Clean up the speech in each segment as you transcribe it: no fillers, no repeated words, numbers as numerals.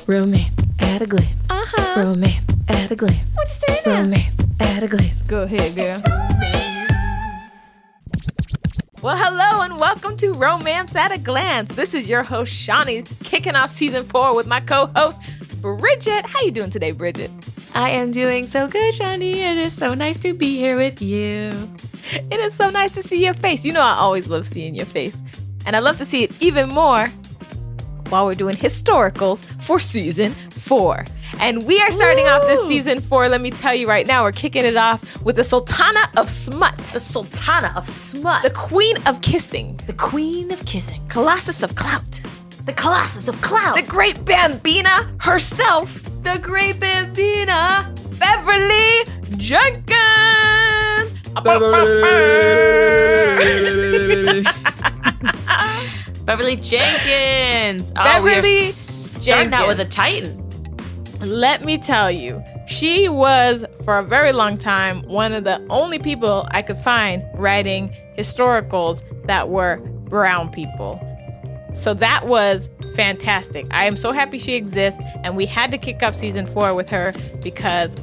Romance at a glance. Romance at a glance. What you saying now? Romance at a glance. Go ahead, girl. Well, hello and welcome to Romance at a Glance. This is your host, Shawnee, kicking off season 4 with my co-host, Bridget. How you doing today, Bridget? I am doing so good, Shawnee. It is so nice to be here with you. It is so nice to see your face. You know I always love seeing your face. And I love to see it even more while we're doing historicals for season 4. And we are starting off this season 4, let me tell you right now, we're kicking it off with the Sultana of Smut. The Sultana of Smut. The Queen of Kissing. The Queen of Kissing. Colossus of Clout. The Colossus of Clout. The Great Bambina herself. The Great Bambina. Beverly Jenkins. Beverly Jenkins. Beverly we are starting out with a Titan. Let me tell you, she was, for a very long time, one of the only people I could find writing historicals that were brown people. So that was fantastic. I am so happy she exists, and we had to kick off season 4 with her because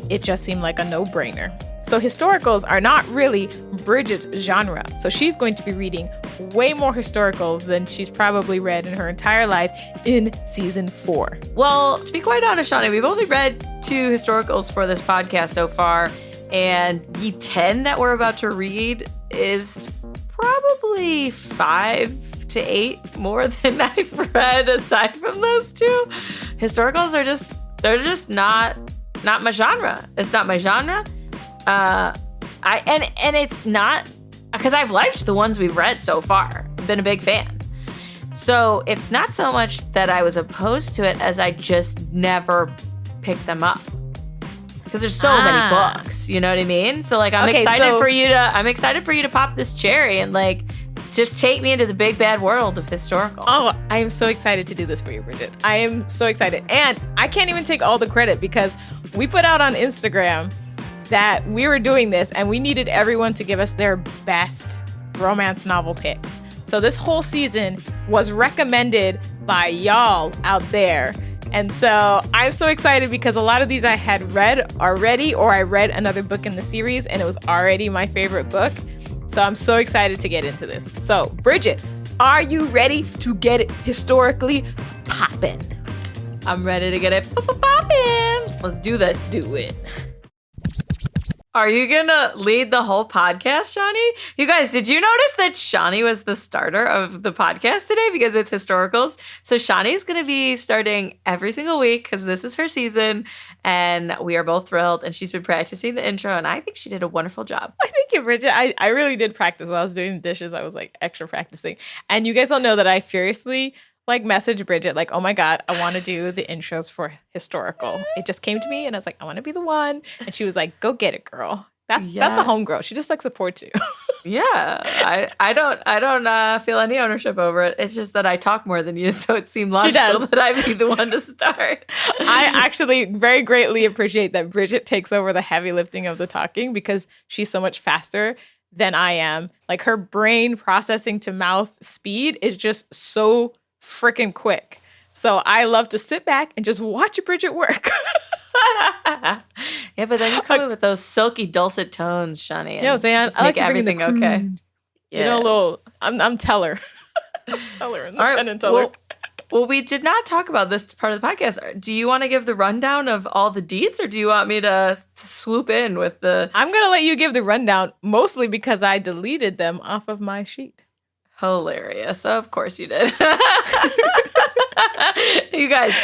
it just seemed like a no-brainer. So historicals are not really Bridget's genre. So she's going to be reading way more historicals than she's probably read in her entire life in season 4. Well, to be quite honest, Shawnee, we've only read 2 historicals for this podcast so far, and the 10 that we're about to read is probably 5 to 8 more than I've read aside from those 2. Historicals are just not my genre. It's not my genre. And it's not because I've liked the ones we've read so far. I've been a big fan. So it's not so much that I was opposed to it as I just never picked them up. Because there's so many books, you know what I mean? So like I'm excited for you to pop this cherry and like just take me into the big bad world of historical. Oh, I am so excited to do this for you, Bridget. I am so excited. And I can't even take all the credit because we put out on Instagram that we were doing this and we needed everyone to give us their best romance novel picks. So this whole season was recommended by y'all out there. And so I'm so excited because a lot of these I had read already, or I read another book in the series and it was already my favorite book. So I'm so excited to get into this. So Bridget, are you ready to get it historically poppin'? I'm ready to get it poppin'. Let's do this. Do it. Are you gonna lead the whole podcast, Shawnee? You guys, did you notice that Shawnee was the starter of the podcast today because it's historicals? So Shawnee's gonna be starting every single week because this is her season, and we are both thrilled. And she's been practicing the intro, and I think she did a wonderful job. Thank you, Bridget. I really did practice while I was doing the dishes. I was like extra practicing, and you guys all know that I furiously message Bridget like, oh my God, I want to do the intros for historical. It just came to me and I was like, I want to be the one. And she was like, go get it, girl. That's a home girl. She just supports you. Yeah. I don't feel any ownership over it. It's just that I talk more than you, so it seemed logical that I be the one to start. I actually very greatly appreciate that Bridget takes over the heavy lifting of the talking because she's so much faster than I am. Like her brain processing to mouth speed is just so freaking quick. So I love to sit back and just watch Bridget work. Yeah, but then you come in with those silky dulcet tones, Shawnee. Yeah, just make everything okay. Yes. You know, I'm Teller. Teller and All right, Penn and Teller. Well, we did not talk about this part of the podcast. Do you want to give the rundown of all the deets, or do you want me to swoop in with the... I'm going to let you give the rundown, mostly because I deleted them off of my sheet. Hilarious. Of course you did. You guys,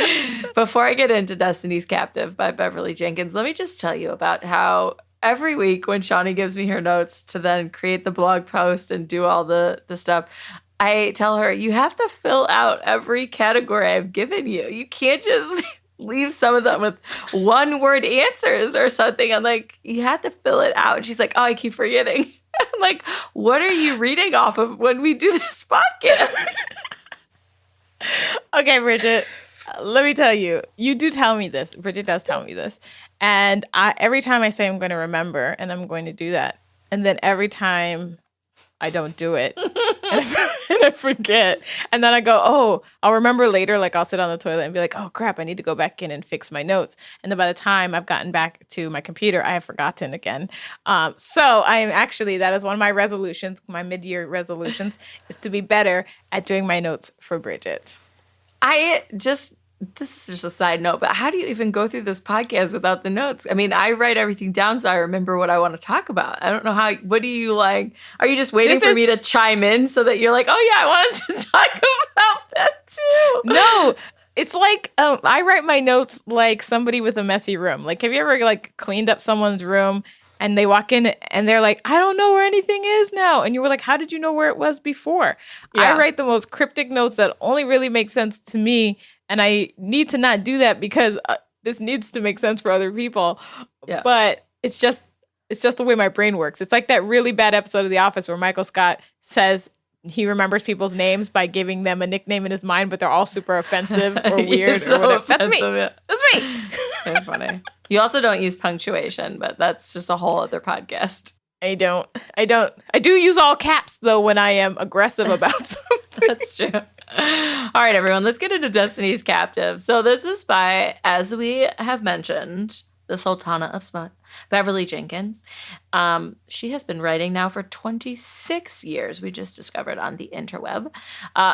before I get into Destiny's Captive by Beverly Jenkins, let me just tell you about how every week when Shawnee gives me her notes to then create the blog post and do all the stuff, I tell her, you have to fill out every category I've given you. You can't just leave some of them with one-word answers or something. I'm like, you have to fill it out. And she's like, oh, I keep forgetting. I'm like, what are you reading off of when we do this podcast? Okay, Bridget, let me tell you. You do tell me this. Bridget does tell me this. And every time I say I'm going to remember, and I'm going to do that. And then every time I don't do it. And I forget. And then I go, oh, I'll remember later. Like I'll sit on the toilet and be like, oh crap, I need to go back in and fix my notes. And then by the time I've gotten back to my computer, I have forgotten again. So I am actually, that is one of my resolutions, my mid-year resolutions, is to be better at doing my notes for Bridget. This is just a side note, but how do you even go through this podcast without the notes? I mean, I write everything down so I remember what I want to talk about. I don't know what do you like? Are you just waiting for me to chime in so that you're like, oh yeah, I wanted to talk about that too? No, it's like I write my notes like somebody with a messy room. Like, have you ever like cleaned up someone's room and they walk in and they're like, I don't know where anything is now. And you were like, how did you know where it was before? Yeah. I write the most cryptic notes that only really make sense to me. And I need to not do that because this needs to make sense for other people. Yeah. But it's just the way my brain works. It's like that really bad episode of The Office where Michael Scott says he remembers people's names by giving them a nickname in his mind, but they're all super offensive or weird or whatever. That's me. Yeah. That's me. That's funny. You also don't use punctuation, but that's just a whole other podcast. I don't. I do use all caps, though, when I am aggressive about something. That's true. All right, everyone, let's get into Destiny's Captive. So this is by, as we have mentioned, the Sultana of Smut, Beverly Jenkins. She has been writing now for 26 years, we just discovered on the interweb.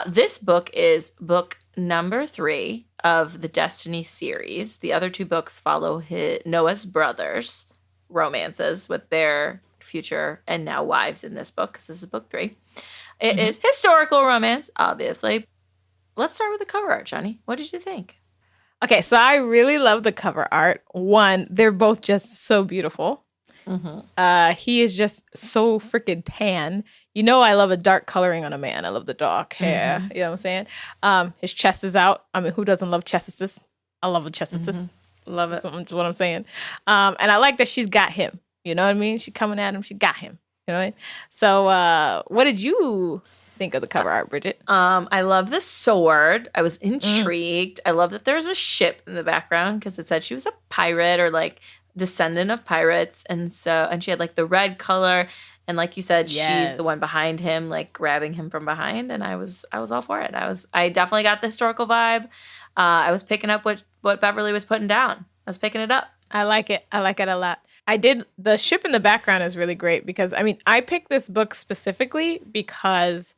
This book is book number 3 of the Destiny series. The other 2 books follow Noah's brothers' romances with their future and now wives in this book, because this is book 3. It is historical romance, obviously. Let's start with the cover art, Johnny. What did you think? Okay, so I really love the cover art. One, they're both just so beautiful. Mm-hmm. He is just so freaking tan. You know I love a dark coloring on a man. I love the dark hair. Mm-hmm. You know what I'm saying? His chest is out. I mean, who doesn't love chestises? I love a chestises. Mm-hmm. Love it. That's what I'm saying. And I like that she's got him. You know what I mean? She coming at him. She got him. You know what I mean? So what did you think of the cover art, Bridget? I love the sword. I was intrigued. I love that there's a ship in the background because it said she was a pirate or like descendant of pirates. And she had like the red color. And like you said, she's the one behind him, like grabbing him from behind. And I was all for it. I definitely got the historical vibe. I was picking up what Beverly was putting down. I was picking it up. I like it. I like it a lot. The ship in the background is really great because, I mean, I picked this book specifically because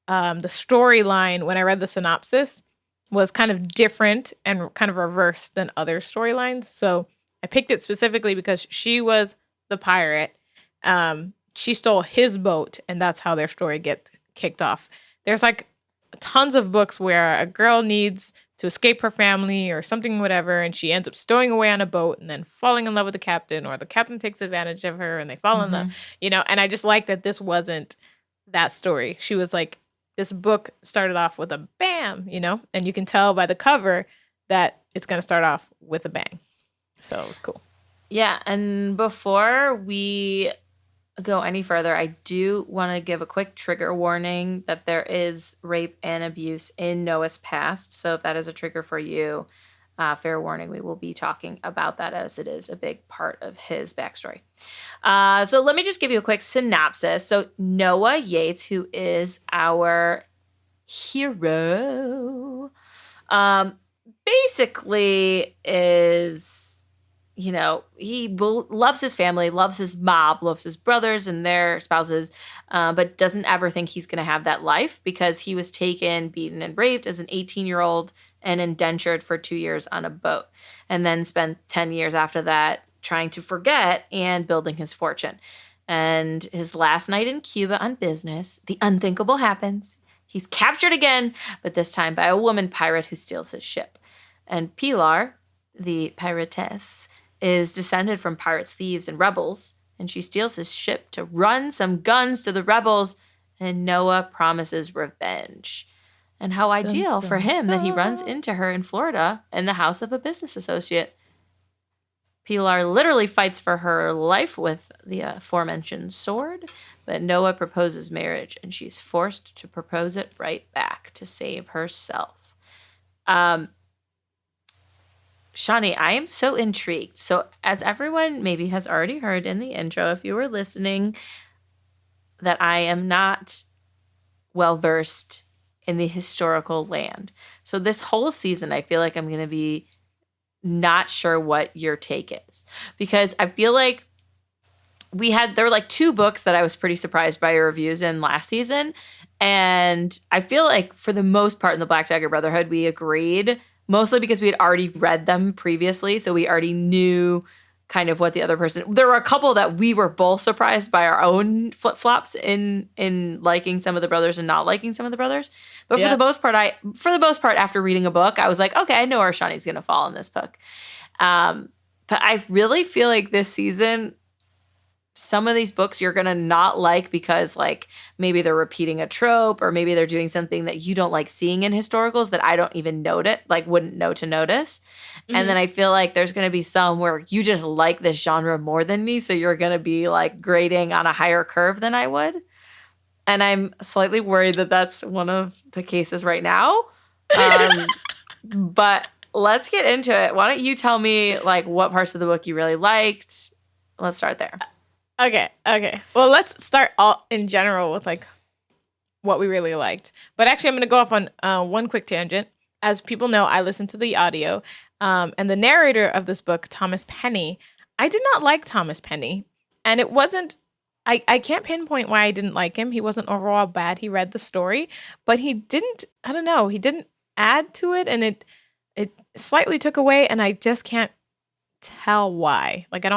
the storyline, when I read the synopsis, was kind of different and kind of reversed than other storylines. So I picked it specifically because she was the pirate. She stole his boat, and that's how their story gets kicked off. There's like tons of books where a girl needs to escape her family or something, whatever, and she ends up stowing away on a boat and then falling in love with the captain, or the captain takes advantage of her and they fall in love, and I just like that this wasn't that story. She was like, this book started off with a bam, and you can tell by the cover that it's going to start off with a bang. So it was cool. Yeah, and before we go any further, I do want to give a quick trigger warning that there is rape and abuse in Noah's past. So if that is a trigger for you, fair warning, we will be talking about that as it is a big part of his backstory. So let me just give you a quick synopsis. So Noah Yates, who is our hero, basically is... he loves his family, loves his mob, loves his brothers and their spouses, but doesn't ever think he's going to have that life because he was taken, beaten, and raped as an 18-year-old and indentured for 2 years on a boat, and then spent 10 years after that trying to forget and building his fortune. And his last night in Cuba on business, the unthinkable happens. He's captured again, but this time by a woman pirate who steals his ship. And Pilar, the piratess, is descended from pirates, thieves, and rebels, and she steals his ship to run some guns to the rebels, and Noah promises revenge. And how ideal for him that he runs into her in Florida in the house of a business associate. Pilar literally fights for her life with the aforementioned sword, but Noah proposes marriage, and she's forced to propose it right back to save herself. Shawnee, I am so intrigued. So as everyone maybe has already heard in the intro, if you were listening, that I am not well versed in the historical land. So this whole season, I feel like I'm going to be not sure what your take is, because I feel like there were like 2 books that I was pretty surprised by your reviews in last season. And I feel like for the most part in the Black Dagger Brotherhood, we agreed, mostly because we had already read them previously. So we already knew kind of what the other person, there were a couple that we were both surprised by our own flip-flops in liking some of the brothers and not liking some of the brothers. But for the most part, after reading a book, I was like, okay, I know where Shawnee's going to fall in this book. But I really feel like this season, some of these books you're going to not like because like maybe they're repeating a trope, or maybe they're doing something that you don't like seeing in historicals that I don't even notice, like wouldn't know to notice. Mm-hmm. And then I feel like there's going to be some where you just like this genre more than me. So you're going to be like grading on a higher curve than I would. And I'm slightly worried that that's one of the cases right now. But let's get into it. Why don't you tell me like what parts of the book you really liked? Let's start there. Okay. Well, let's start all in general with like what we really liked. But actually, I'm going to go off on one quick tangent. As people know, I listened to the audio, and the narrator of this book, Thomas Penny, I did not like Thomas Penny, and it wasn't. I can't pinpoint why I didn't like him. He wasn't overall bad. He read the story, but he didn't. I don't know. He didn't add to it, and it slightly took away, and I just can't tell why. Like I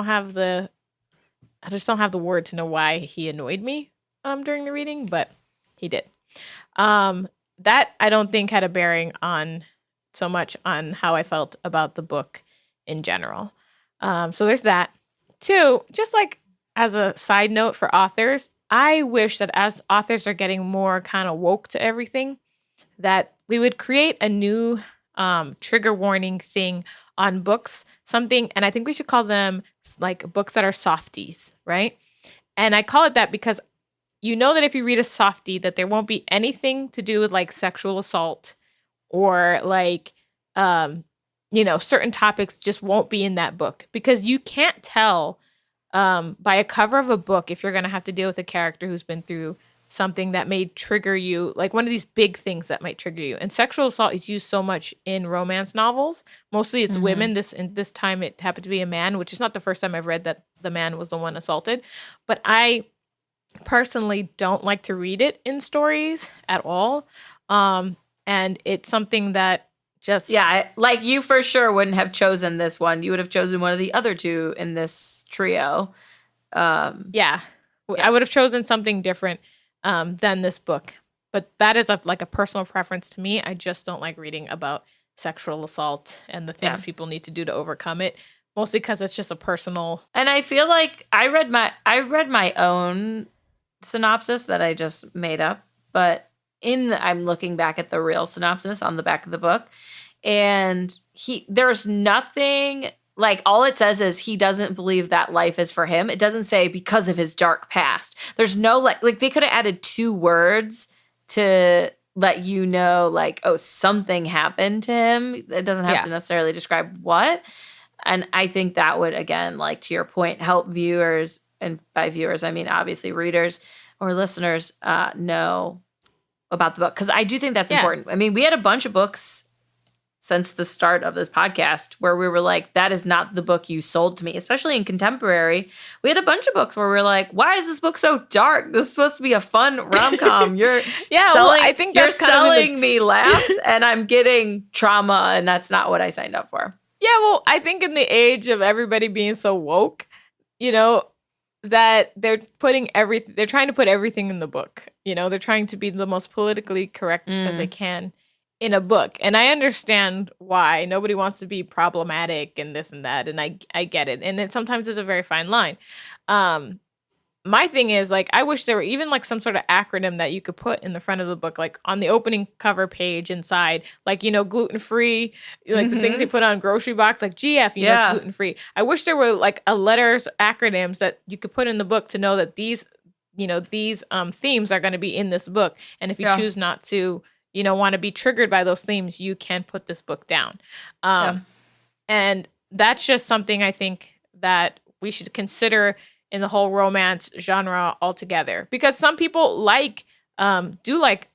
just don't have the word to know why he annoyed me during the reading, but he did. That I don't think had a bearing on so much on how I felt about the book in general. So there's that. 2, just like as a side note for authors, I wish that as authors are getting more kind of woke to everything, that we would create a new trigger warning thing on books, something, and I think we should call them like books that are softies, right? And I call it that because you know that if you read a softie, that there won't be anything to do with like sexual assault or like, certain topics just won't be in that book, because you can't tell by a cover of a book if you're going to have to deal with a character who's been through something that may trigger you, like one of these big things that might trigger you. And sexual assault is used so much in romance novels. Mostly it's women. This time it happened to be a man, which is not the first time I've read that the man was the one assaulted. But I personally don't like to read it in stories at all. And it's something that just... Yeah, like you for sure wouldn't have chosen this one. You would have chosen one of the other 2 in this trio. Yeah. I would have chosen something different than this book. But that is a personal preference to me. I just don't like reading about sexual assault and the things people need to do to overcome it. Mostly because it's just a personal... And I feel like I read my own synopsis that I just made up, but I'm looking back at the real synopsis on the back of the book, and there's nothing... Like, all it says is he doesn't believe that life is for him. It doesn't say because of his dark past. There's no, like they could have added 2 words to let you know, like, oh, something happened to him. It doesn't have to necessarily describe what. And I think that would, again, like to your point, help viewers, and by viewers, I mean, obviously readers or listeners, know about the book. Because I do think that's important. I mean, we had a bunch of books since the start of this podcast where we were like, that is not the book you sold to me, especially in contemporary. We had a bunch of books where we're like, why is this book so dark? This is supposed to be a fun rom-com. You're I think you're selling me laughs and I'm getting trauma, and that's not what I signed up for. Yeah, well, I think in the age of everybody being so woke, that they're trying to put everything in the book. They're trying to be the most politically correct as they can in a book. And I understand why. Nobody wants to be problematic and this and that. And I get it. And sometimes it's a very fine line. My thing is, like, I wish there were even like some sort of acronym that you could put in the front of the book, like on the opening cover page inside, like, gluten-free, like the things they put on grocery box, like GF, it's gluten-free. I wish there were like letters, acronyms that you could put in the book to know that these themes are going to be in this book. And if you choose not to, want to be triggered by those themes, you can put this book down. And that's just something I think that we should consider in the whole romance genre altogether. Because some people do like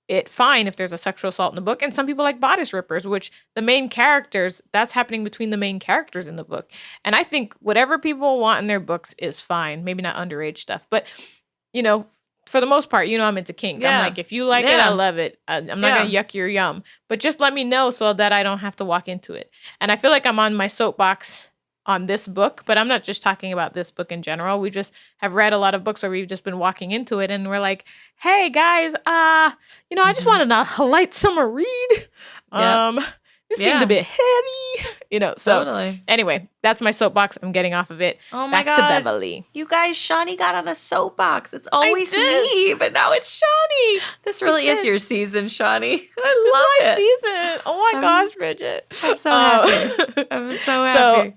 it fine if there's a sexual assault in the book, and some people like bodice rippers, which the main characters, that's happening between the main characters in the book. And I think whatever people want in their books is fine. Maybe not underage stuff, but for the most part, I'm into kink. Yeah. I'm like, if you like it, I love it. I'm not gonna yuck your yum, but just let me know so that I don't have to walk into it. And I feel like I'm on my soapbox on this book, but I'm not just talking about this book in general. We just have read a lot of books where we've just been walking into it and we're like, hey guys, I just wanted a light summer read. This seemed a bit heavy, so totally. Anyway, that's my soapbox. I'm getting off of it. Oh my Back God. to Beverly. You guys, Shawnee got on a soapbox. It's always me, but now it's Shawnee. This really is your season, Shawnee. I love it. Season. Oh my gosh, Bridget. I'm so happy. I'm so happy.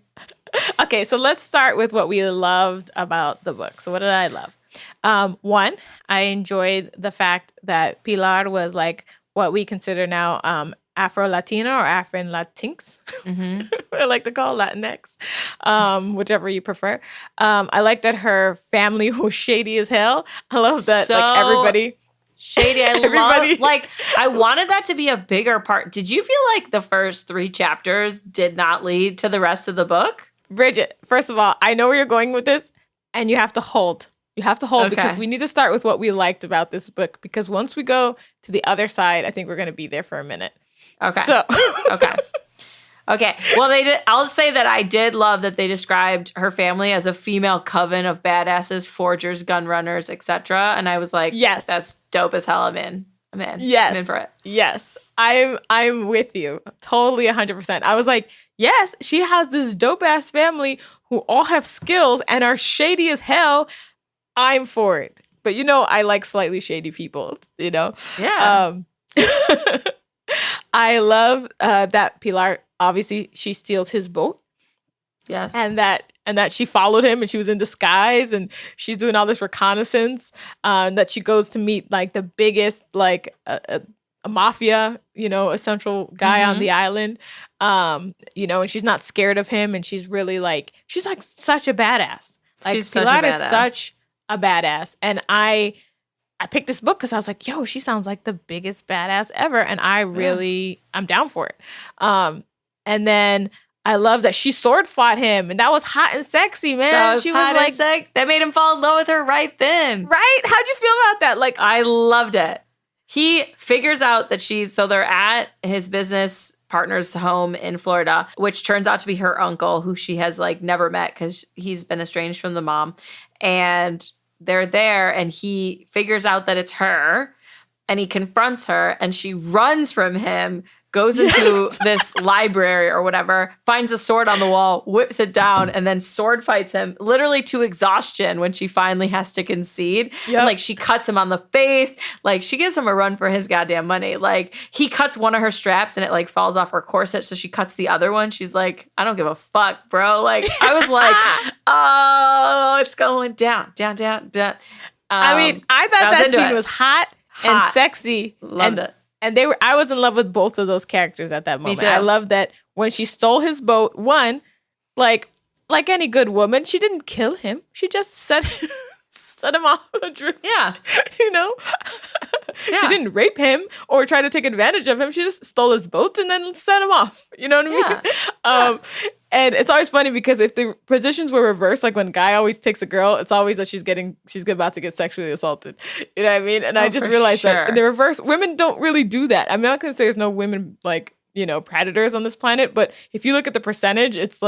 Okay, so let's start with what we loved about the book. So what did I love? One, I enjoyed the fact that Pilar was like what we consider now Afro-Latina or Afro-Latinx. I like to call Latinx, whichever you prefer. I like that her family was shady as hell. I love that everybody... Shady. I wanted that to be a bigger part. Did you feel like the first 3 chapters did not lead to the rest of the book? Bridget, first of all, I know where you're going with this, and you have to hold. You have to hold because we need to start with what we liked about this book, because once we go to the other side, I think we're going to be there for a minute. Okay. So. Okay. Well, I'll say that I did love that they described her family as a female coven of badasses, forgers, gun runners, etc. And I was like, yes, that's dope as hell. I'm in. Yes. I'm in for it. Yes. I'm with you. Totally 100%. I was like, yes, she has this dope ass family who all have skills and are shady as hell. I'm for it. But I like slightly shady people, Yeah. I love that Pilar, obviously she steals his boat. Yes. And that she followed him and she was in disguise and she's doing all this reconnaissance, that she goes to meet like the biggest, like a mafia, a central guy on the island, and she's not scared of him. And she's really she's like such a badass. Like she's Pilar is such a badass. And I picked this book because I was like, yo, she sounds like the biggest badass ever. And I'm down for it. And then I love that she sword fought him, and that was hot and sexy, man. She was like, that made him fall in love with her right then. Right? How'd you feel about that? I loved it. He figures out that so they're at his business partner's home in Florida, which turns out to be her uncle, who she has never met because he's been estranged from the mom. And they're there, and he figures out that it's her, and he confronts her, and she runs from him, goes into this library or whatever, finds a sword on the wall, whips it down, and then sword fights him literally to exhaustion when she finally has to concede. Yep. And she cuts him on the face. She gives him a run for his goddamn money. He cuts one of her straps and it falls off her corset. So she cuts the other one. She's like, I don't give a fuck, bro. I was like, oh, it's going down, down, down, down. I thought that scene was hot and sexy. Loved it. And I was in love with both of those characters at that moment. Me too. I love that when she stole his boat, one, like any good woman, she didn't kill him. She just set him off adrift. Yeah. She didn't rape him or try to take advantage of him. She just stole his boat and then set him off. You know what I mean? And it's always funny because if the positions were reversed, when a guy always takes a girl, it's always that she's about to get sexually assaulted. You know what I mean? And I just realized that in the reverse, women don't really do that. I'm not going to say there's no women predators on this planet, but if you look at the percentage, it's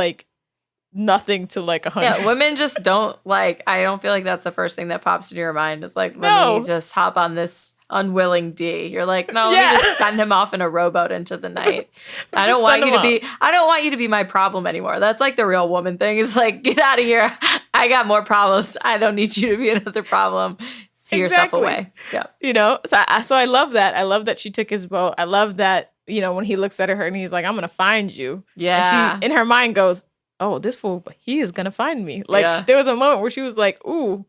nothing to 100. Yeah, women just don't I don't feel like that's the first thing that pops into your mind. It's let me just hop on this unwilling D. You're like, no, let me just send him off in a rowboat into the night. I don't want you to be my problem anymore. That's the real woman thing. It's get out of here. I got more problems. I don't need you to be another problem. See yourself away. Yeah. So I love that. I love that she took his boat. I love that, when he looks at her and he's like, I'm going to find you. Yeah. And she, in her mind goes, oh, this fool, he is going to find me. There was a moment where she was like, ooh,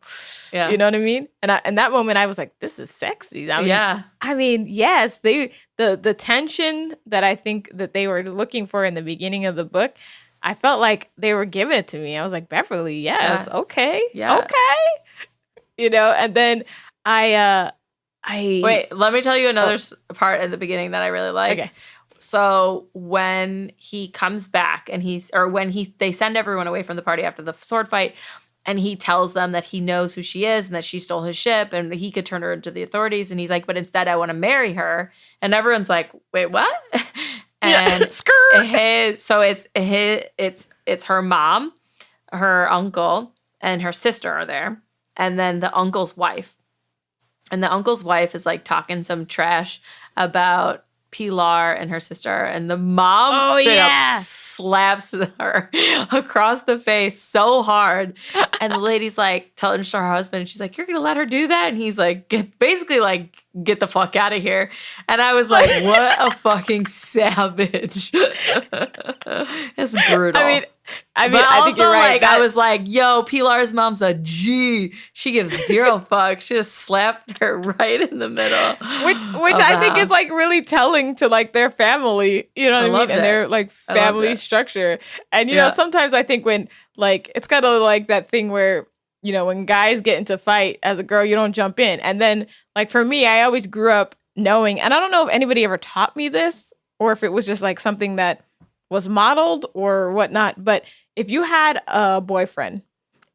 you know what I mean? And in that moment, I was like, this is sexy. Yes, the tension that I think that they were looking for in the beginning of the book, I felt like they were giving it to me. I was like, Beverly, yes. Okay. Yes. Okay. And then I Wait, let me tell you another part at the beginning that I really liked. Okay. So when he comes back and they send everyone away from the party after the sword fight, and he tells them that he knows who she is and that she stole his ship and he could turn her into the authorities. And he's like, but instead I want to marry her. And everyone's like, wait, what? And it's her mom, her uncle, and her sister are there. And then the uncle's wife. And the uncle's wife is like talking some trash about Pilar and her sister, and the mom straight up slaps her across the face so hard. And the lady's like telling her husband, and she's like, "You're gonna let her do that?" And he's like, get the fuck out of here. And I was like, what a fucking savage. It's brutal. I but I also, think you're right. I was like, yo, Pilar's mom's a G. She gives zero fucks. She just slapped her right in the middle. Which I think is like really telling to like their family, you know what I mean? And their like family structure. And you know, sometimes I think when like it's kind of like that thing where, you know, when guys get into fight as a girl, you don't jump in. And then like for me, I always grew up knowing, and I don't know if anybody ever taught me this or if it was just like something that was modeled or whatnot. But if you had a boyfriend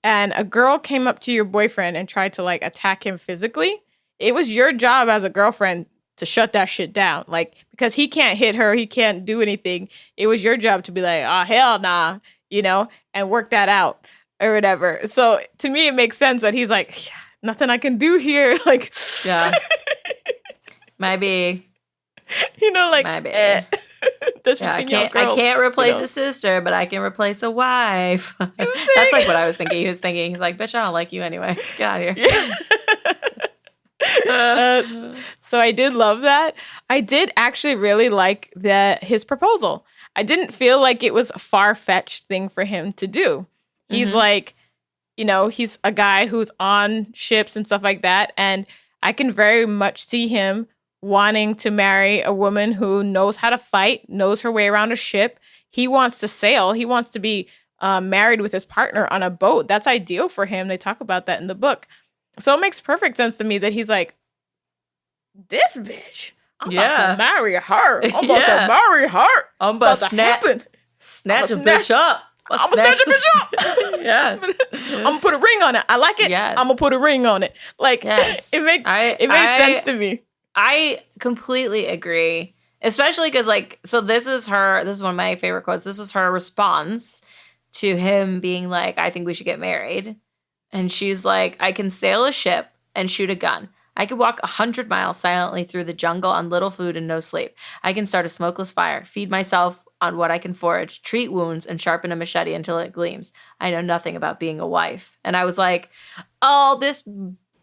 and a girl came up to your boyfriend and tried to like attack him physically, it was your job as a girlfriend to shut that shit down. Like, because he can't hit her, he can't do anything. It was your job to be like, oh, hell nah, you know, and work that out or whatever. So to me, it makes sense that he's like, yeah, nothing I can do here. Like, yeah, maybe, you know, like, maybe. I can't replace a sister, but I can replace a wife. That's like what I was thinking. He was thinking, he's like, bitch, I don't like you anyway. Get out of here. So I did love that. I did actually really like his proposal. I didn't feel like it was a far-fetched thing for him to do. He's like, you know, he's a guy who's on ships and stuff like that. And I can very much see him wanting to marry a woman who knows how to fight, knows her way around a ship. He wants to sail. He wants to be married with his partner on a boat. That's ideal for him. They talk about that in the book. So it makes perfect sense to me that he's like, this bitch, I'm about to marry her. I'm about to marry her. I'm about to snatch a bitch up. I'm gonna snatch a bitch up. Yes. I'm gonna put a ring on it. I like it. Yes. I'm gonna put a ring on it. Like, it made sense to me. I completely agree, especially because, like, so this is one of my favorite quotes. This was her response to him being like, I think we should get married. And she's like, I can sail a ship and shoot a gun. I could walk 100 miles silently through the jungle on little food and no sleep. I can start a smokeless fire, feed myself on what I can forage, treat wounds, and sharpen a machete until it gleams. I know nothing about being a wife. And I was like, oh,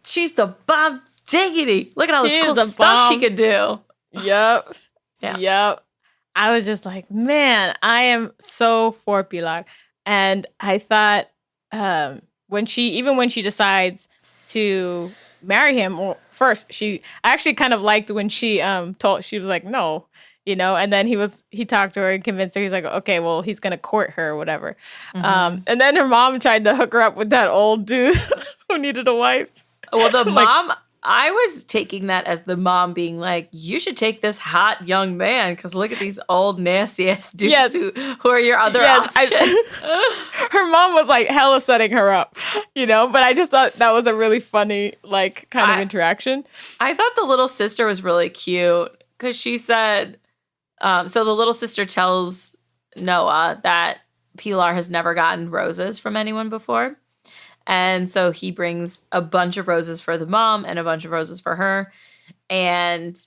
she's the bomb. Diggity. Look at all this cool stuff she could do. Yep. Yeah. Yep. I was just like, man, I am so for Pilar. And I thought when she decides to marry him, well, first, I actually kind of liked when she she was like, no, you know, and then he talked to her and convinced her. He's like, okay, well, he's going to court her or whatever. And then her mom tried to hook her up with that old dude who needed a wife. Well, the mom... I was taking that as the mom being like, you should take this hot young man because look at these old nasty ass dudes who are your other option. Her mom was like hella setting her up, you know, but I just thought that was a really funny like kind of interaction. I thought the little sister was really cute because she said, so the little sister tells Noah that Pilar has never gotten roses from anyone before. And so he brings a bunch of roses for the mom and a bunch of roses for her. And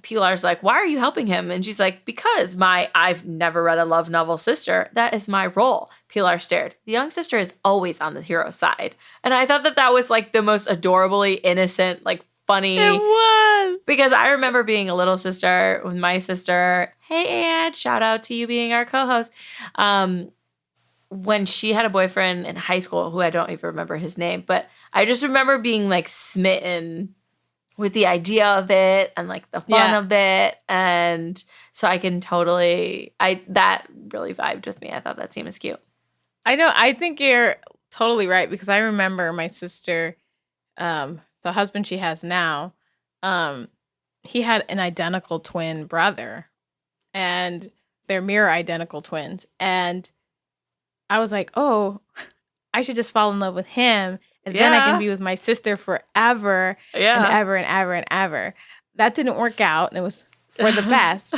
Pilar's like, why are you helping him? And she's like, because I've never read a love novel sister. That is my role. Pilar stared. The young sister is always on the hero's side. And I thought that was like the most adorably innocent, like funny. It was. Because I remember being a little sister with my sister. Hey, Aunt, shout out to you being our co-host. When she had a boyfriend in high school, who I don't even remember his name, but I just remember being like smitten with the idea of it and like the fun of it. And so I can totally, that really vibed with me. I thought that scene was cute. I know. I think you're totally right, because I remember my sister, the husband she has now, he had an identical twin brother, and they're mirror identical twins. And I was like, oh, I should just fall in love with him, and then I can be with my sister forever and ever and ever and ever. That didn't work out, and it was for the best.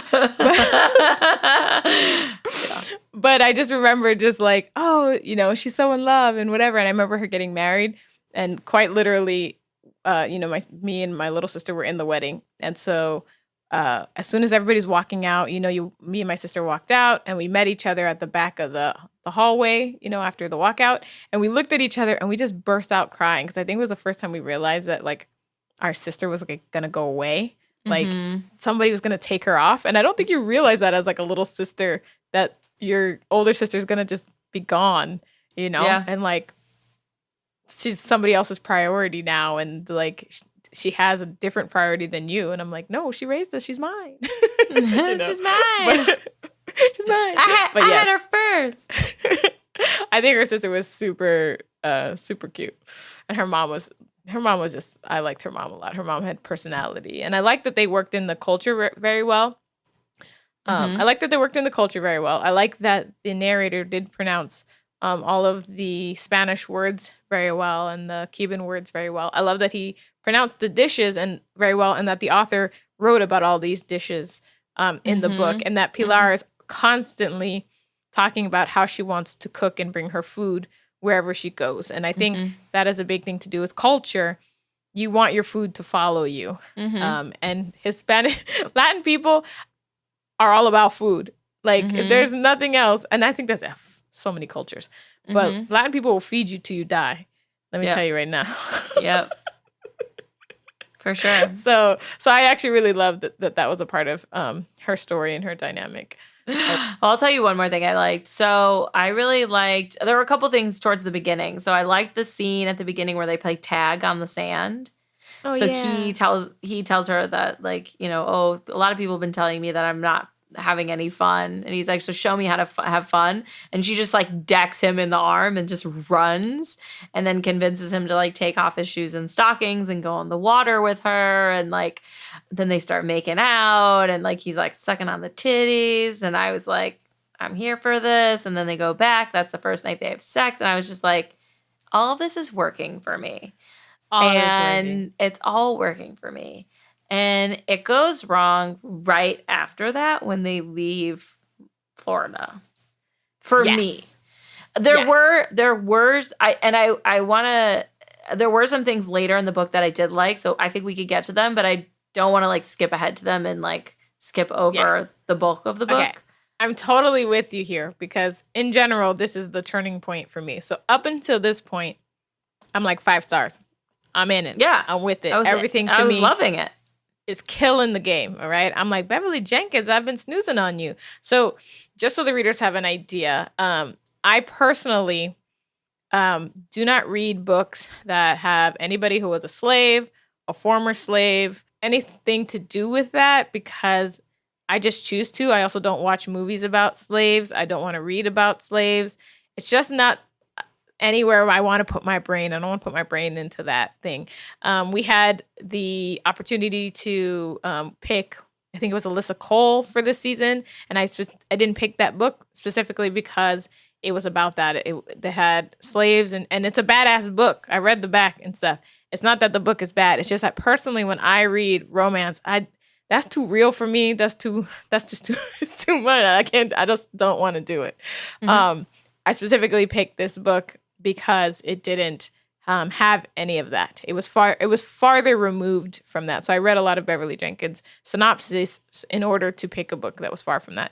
But I just remember just like, oh, you know, she's so in love and whatever. And I remember her getting married, and quite literally, you know, me and my little sister were in the wedding. And so as soon as everybody's walking out, you know, me and my sister walked out, and we met each other at the back of the hallway, you know, after the walkout. And we looked at each other and we just burst out crying, because I think it was the first time we realized that like our sister was like going to go away. Like somebody was going to take her off. And I don't think you realize that as like a little sister, that your older sister is going to just be gone, you know? Yeah. And like she's somebody else's priority now. And like she has a different priority than you. And I'm like, no, she raised us. She's mine. You know? She's mine. She's mine. I had her first. I think her sister was super, super cute. And her mom was just, I liked her mom a lot. Her mom had personality. And I liked that they worked in the culture very well. I like that they worked in the culture very well. I like that the narrator did pronounce all of the Spanish words very well and the Cuban words very well. I love that he pronounced the dishes and very well, and that the author wrote about all these dishes in the book, and that Pilar is constantly talking about how she wants to cook and bring her food wherever she goes. And I think that is a big thing to do with culture. You want your food to follow you. And Latin people are all about food. Like if there's nothing else, and I think that's so many cultures, but Latin people will feed you till you die. Let me tell you right now. Yep. For sure. So I actually really loved that was a part of her story and her dynamic. Well, I'll tell you one more thing I liked. So I really liked, there were a couple things towards the beginning. So I liked the scene at the beginning where they play tag on the sand. Oh, so he tells her that, like, you know, oh, a lot of people have been telling me that I'm not having any fun. And he's like, so show me how to have fun. And she just like decks him in the arm and just runs, and then convinces him to like take off his shoes and stockings and go in the water with her. And like, then they start making out, and like he's like sucking on the titties. And I was like, I'm here for this. And then they go back. That's the first night they have sex. And I was just like, all of this is working for me. It's all working for me. And it goes wrong right after that when they leave Florida. For me. There were some things later in the book that I did like, so I think we could get to them, but I don't want to like skip ahead to them and like skip over the bulk of the book. Okay. I'm totally with you here, because in general, this is the turning point for me. So up until this point, I'm like 5 stars. I'm in it. Yeah. I'm with it. Everything to me. I was loving it. Is killing the game, all right? I'm like, Beverly Jenkins, I've been snoozing on you. So just so the readers have an idea, I personally do not read books that have anybody who was a slave, a former slave, anything to do with that, because I just choose to. I also don't watch movies about slaves. I don't want to read about slaves. It's just not anywhere I want to put my brain. I don't want to put my brain into that thing. We had the opportunity to pick, I think it was Alyssa Cole for this season, and I didn't pick that book specifically because it was about that. They had slaves, and it's a badass book. I read the back and stuff. It's not that the book is bad. It's just that personally, when I read romance, that's too real for me. That's just too it's too much. I just don't want to do it. I specifically picked this book because it didn't have any of that. It was farther removed from that. So I read a lot of Beverly Jenkins synopsis in order to pick a book that was far from that.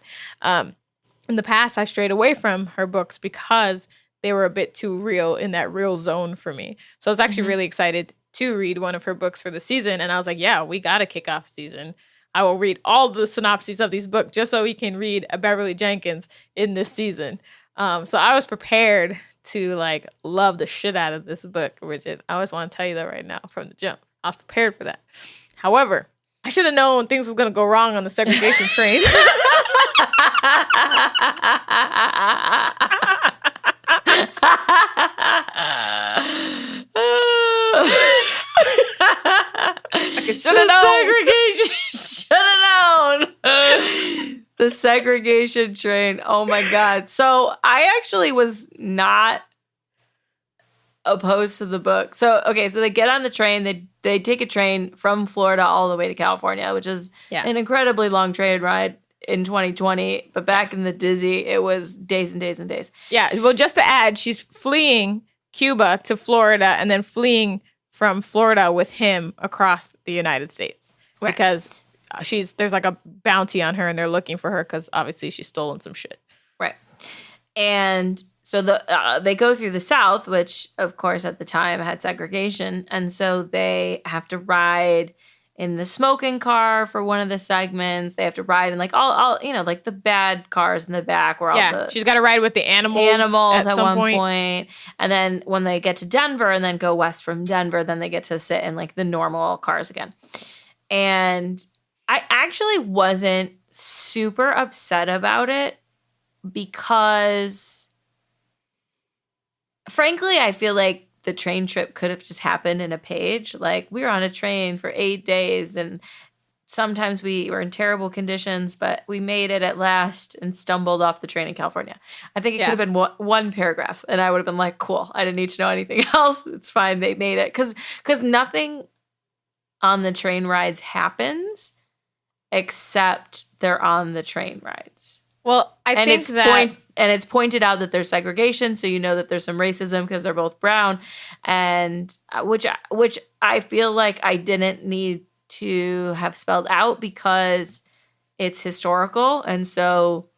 In the past, I strayed away from her books because they were a bit too real, in that real zone for me. So I was actually really excited to read one of her books for the season. And I was like, yeah, we got to kick off season. I will read all the synopses of these books just so we can read a Beverly Jenkins in this season. So I was prepared to like love the shit out of this book, Bridget. I always want to tell you that right now from the jump. I was prepared for that. However, I should have known things was going to go wrong on the segregation train. I should have known. Segregation should have known. The segregation train. Oh my God. So I actually was not opposed to the book. So they get on the train. They take a train from Florida all the way to California, which is an incredibly long train ride in 2020. But back in the dizzy, it was days and days and days. Yeah. Well, just to add, she's fleeing Cuba to Florida and then fleeing from Florida with him across the United States because there's like a bounty on her and they're looking for her because obviously she's stolen some shit. Right. And so they go through the South, which of course at the time had segregation. And so they have to ride in the smoking car for one of the segments. They have to ride in like all like the bad cars in the back where all the she's got to ride with the animals at one point. And then when they get to Denver and then go west from Denver, then they get to sit in like the normal cars again. And I actually wasn't super upset about it because frankly, I feel like the train trip could have just happened in a page. Like we were on a train for 8 days and sometimes we were in terrible conditions, but we made it at last and stumbled off the train in California. I think it could have been one paragraph and I would have been like, cool. I didn't need to know anything else. It's fine. They made it. Because nothing on the train rides happens except they're on the train rides. Well, I think it's pointed out that there's segregation, so you know that there's some racism because they're both brown, and which I feel like I didn't need to have spelled out because it's historical, and so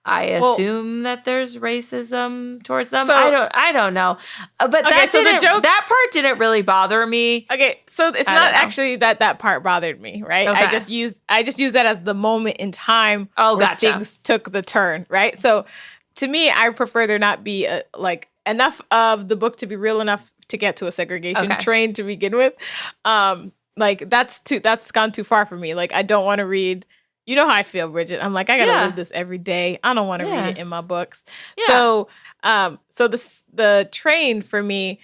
I assume that there's racism towards them. So, I don't know, but that part didn't really bother me. Okay, so it's not actually that part bothered me, right? Okay. I just used that as the moment in time where things took the turn, right? So to me, I prefer there not be like enough of the book to be real enough to get to a segregation train to begin with. Like that's gone too far for me. Like I don't want to read. You know how I feel, Bridget. I'm like, I gotta live this every day. I don't want to read it in my books. Yeah. So the train for me,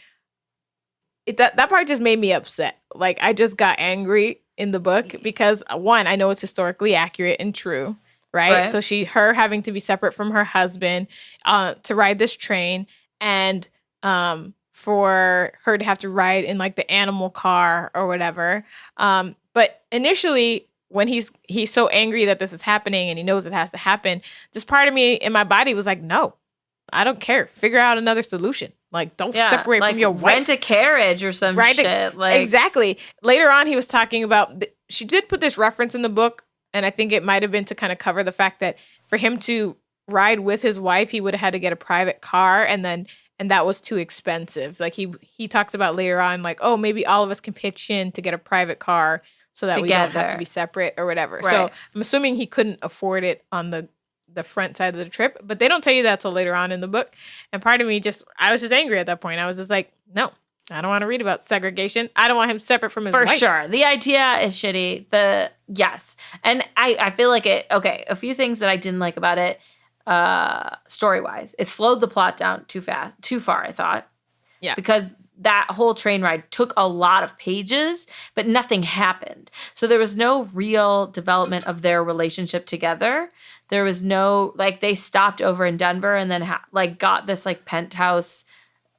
that part just made me upset. Like I just got angry in the book because one, I know it's historically accurate and true, right? So her having to be separate from her husband to ride this train, and for her to have to ride in like the animal car or whatever. But initially, when he's so angry that this is happening and he knows it has to happen, this part of me in my body was like, no, I don't care. Figure out another solution. Like, don't separate from your wife. Rent a carriage or some shit. Like exactly. Later on, he was talking about, she did put this reference in the book, and I think it might have been to kind of cover the fact that for him to ride with his wife, he would have had to get a private car, and that was too expensive. Like he talks about later on, like, oh, maybe all of us can pitch in to get a private car so that we don't have to be separate or whatever. Right. So I'm assuming he couldn't afford it on the front side of the trip, but they don't tell you that till later on in the book. And part of me I was just angry at that point. I was just like, no, I don't want to read about segregation. I don't want him separate from his wife. For sure. The idea is shitty. And I feel like a few things that I didn't like about it, story-wise. It slowed the plot down too far, I thought. Yeah. Because that whole train ride took a lot of pages, but nothing happened. So there was no real development of their relationship together. There was no, like, they stopped over in Denver and then got this like penthouse,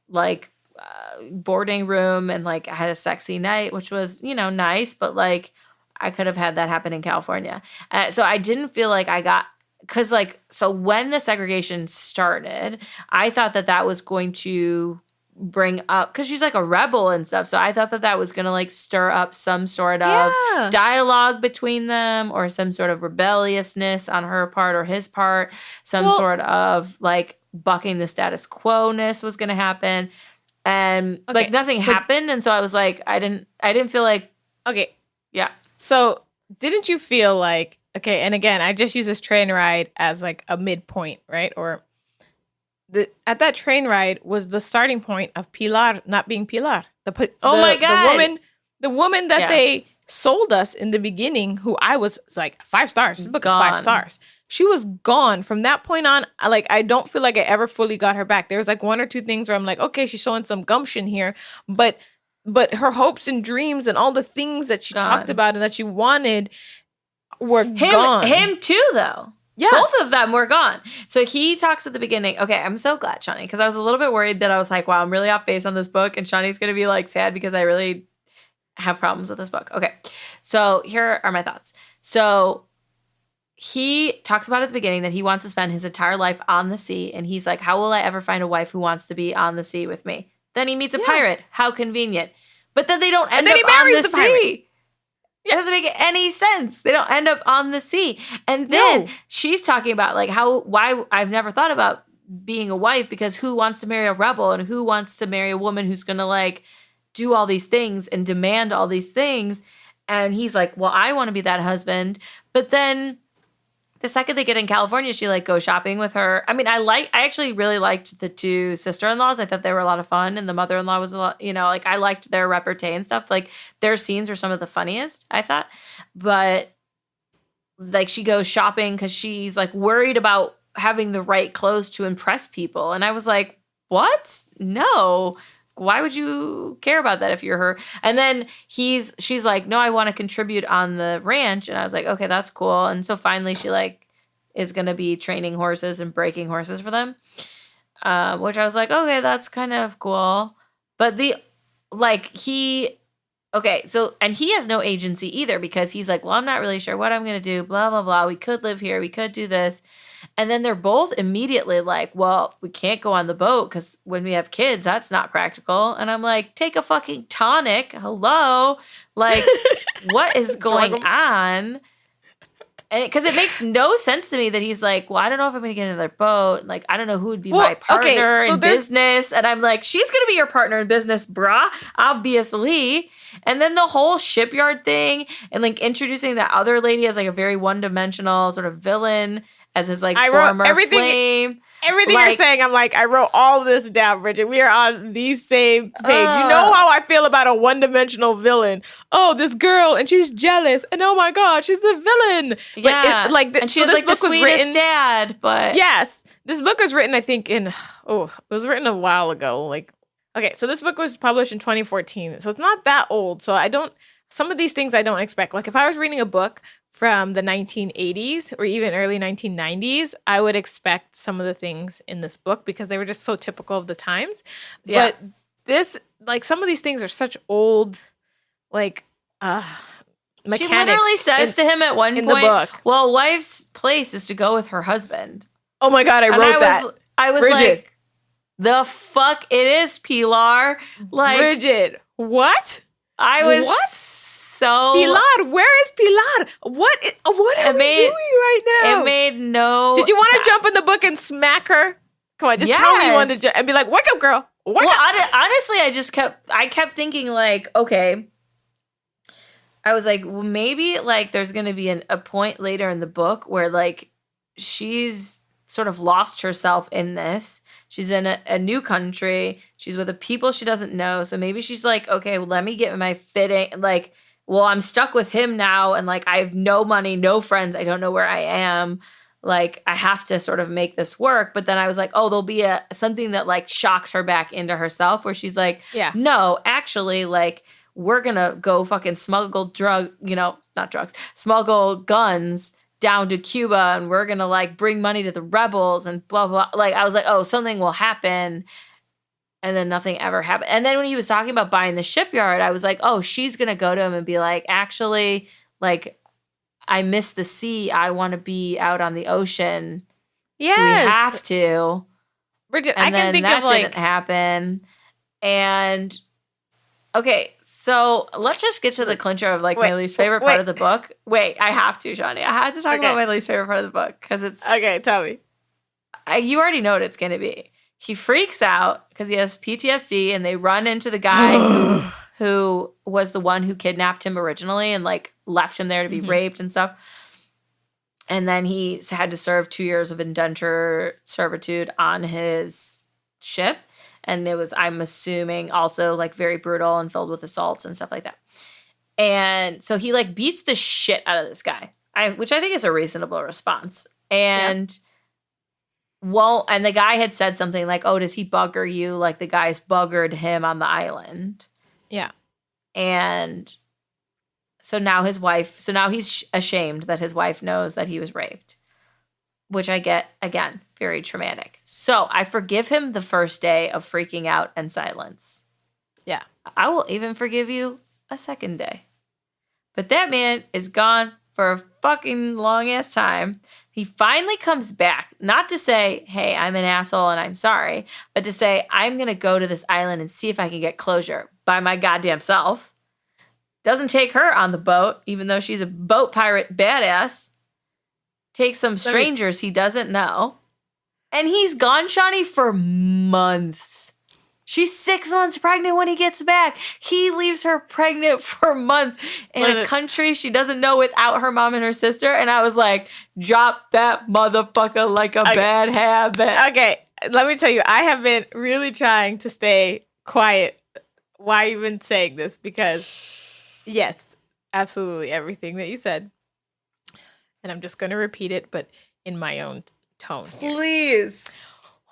like boarding room and like had a sexy night, which was, nice, but like I could have had that happen in California. So I didn't feel like I got, because like, so when the segregation started, I thought that was going to bring up, because she's like a rebel and stuff, so I thought that was gonna like stir up some sort of dialogue between them, or some sort of rebelliousness on her part or his part, some sort of like bucking the status quo-ness was gonna happen, and like nothing happened. And so I was like, I didn't feel like so didn't you feel like, and again, I just use this train ride as like a midpoint, right? Or at that train ride was the starting point of Pilar not being Pilar. My God. The woman The woman that Yes. they sold us in the beginning, who I was like 5 stars. This book is 5 Gone. stars. She was gone from that point on. I don't feel like I ever fully got her back. There was like 1 or 2 things where I'm like, okay, she's showing some gumption here, but her hopes and dreams and all the things that she talked Gone. about and that she wanted were gone. Him too, though. Yeah. Both of them were gone. So he talks at the beginning. Okay, I'm so glad, Shawnee, because I was a little bit worried that I was like, wow, I'm really off base on this book, and Shawnee's going to be like sad because I really have problems with this book. Okay, so here are my thoughts. So he talks about at the beginning that he wants to spend his entire life on the sea, and he's like, how will I ever find a wife who wants to be on the sea with me? Then he meets a pirate. How convenient. But then they don't end up on the sea. It doesn't make any sense. They don't end up on the sea. And then she's talking about like why I've never thought about being a wife, because who wants to marry a rebel and who wants to marry a woman who's going to like do all these things and demand all these things. And he's like, well, I want to be that husband. But then the second they get in California, she like goes shopping with her. I mean, I actually really liked the 2 sister-in-laws. I thought they were a lot of fun. And the mother-in-law was a lot, like I liked their repartee and stuff. Like their scenes were some of the funniest, I thought. But like she goes shopping because she's like worried about having the right clothes to impress people. And I was like, what? No. Why would you care about that if you're her? And then she's like, no, I want to contribute on the ranch. And I was like, okay, that's cool. And so finally she like is going to be training horses and breaking horses for them. Which I was like, okay, that's kind of cool. But and he has no agency either, because he's like, well, I'm not really sure what I'm going to do, blah, blah, blah. We could live here. We could do this. And then they're both immediately like, well, we can't go on the boat because when we have kids, that's not practical. And I'm like, take a fucking tonic. Hello. Like, what is going on? And because it makes no sense to me that he's like, well, I don't know if I'm going to get another boat. Like, I don't know who would be my partner in business. And I'm like, she's going to be your partner in business, brah, obviously. And then the whole shipyard thing and like introducing that other lady as like a very one-dimensional sort of villain as his like former flame. Everything you're saying, I'm like, I wrote all this down, Bridget. We are on the same page. You know how I feel about a one-dimensional villain. Oh, this girl, and she's jealous, and oh my God, she's the villain. Yeah, and she's like the sweetest dad. But yes, this book was written, I think, it was written a while ago. Like, okay, so this book was published in 2014, so it's not that old. So some of these things I don't expect. Like if I was reading a book from the 1980s or even early 1990s, I would expect some of the things in this book because they were just so typical of the times. Yeah. But this, like some of these things are such old, like, mechanics. She literally says to him at one point, the book, well, wife's place is to go with her husband. Oh my God, I wrote that. I was Bridget. Like, the fuck it is, Pilar. Like, Bridget, what? I was... What? So Pilar, where is Pilar? What are we doing right now? It made no Did you want to jump in the book and smack her? Come on, just tell me you wanted to and be like, wake up, girl. Wake up. Honestly, I kept thinking like, okay. I was like, well, maybe like there's going to be a point later in the book where like she's sort of lost herself in this. She's in a new country. She's with the people she doesn't know. So maybe she's like, okay, well, let me get my fitting, like, well, I'm stuck with him now, and like I have no money, no friends, I don't know where I am. Like I have to sort of make this work. But then I was like, oh, there'll be something that like shocks her back into herself, where she's like, no, actually, like we're gonna go fucking smuggle smuggle guns down to Cuba, and we're gonna like bring money to the rebels and blah blah. Like I was like, oh, something will happen. And then nothing ever happened. And then when he was talking about buying the shipyard, I was like, oh, she's going to go to him and be like, actually, like, I miss the sea. I want to be out on the ocean. Yes. We have to. Bridget, and I can think of like... that didn't happen. And, okay, so let's just get to the clincher of like my least favorite part of the book. Wait, I have to, Shawnee. I had to talk about my least favorite part of the book because it's... Okay, tell me. You already know what it's going to be. He freaks out because he has PTSD, and they run into the guy who was the one who kidnapped him originally and like left him there to be raped and stuff. And then he had to serve 2 years of indenture servitude on his ship. And it was, I'm assuming, also like very brutal and filled with assaults and stuff like that. And so he like beats the shit out of this guy, which I think is a reasonable response. And and the guy had said something like, oh, does he bugger you? Like the guys buggered him on the island. Yeah. And so now he's ashamed that his wife knows that he was raped, which I get, again, very traumatic. So I forgive him the first day of freaking out and silence. Yeah. I will even forgive you a second day. But that man is gone for a fucking long ass time. He finally comes back, not to say, hey, I'm an asshole and I'm sorry, but to say, I'm going to go to this island and see if I can get closure by my goddamn self. Doesn't take her on the boat, even though she's a boat pirate badass. Takes some strangers he doesn't know. And he's gone, Shawnee, for months. She's 6 months pregnant when he gets back. He leaves her pregnant for months in a country she doesn't know without her mom and her sister. And I was like, drop that motherfucker like a bad habit. Okay, let me tell you, I have been really trying to stay quiet. Why even saying this? Because, yes, absolutely everything that you said. And I'm just going to repeat it, but in my own tone. Please.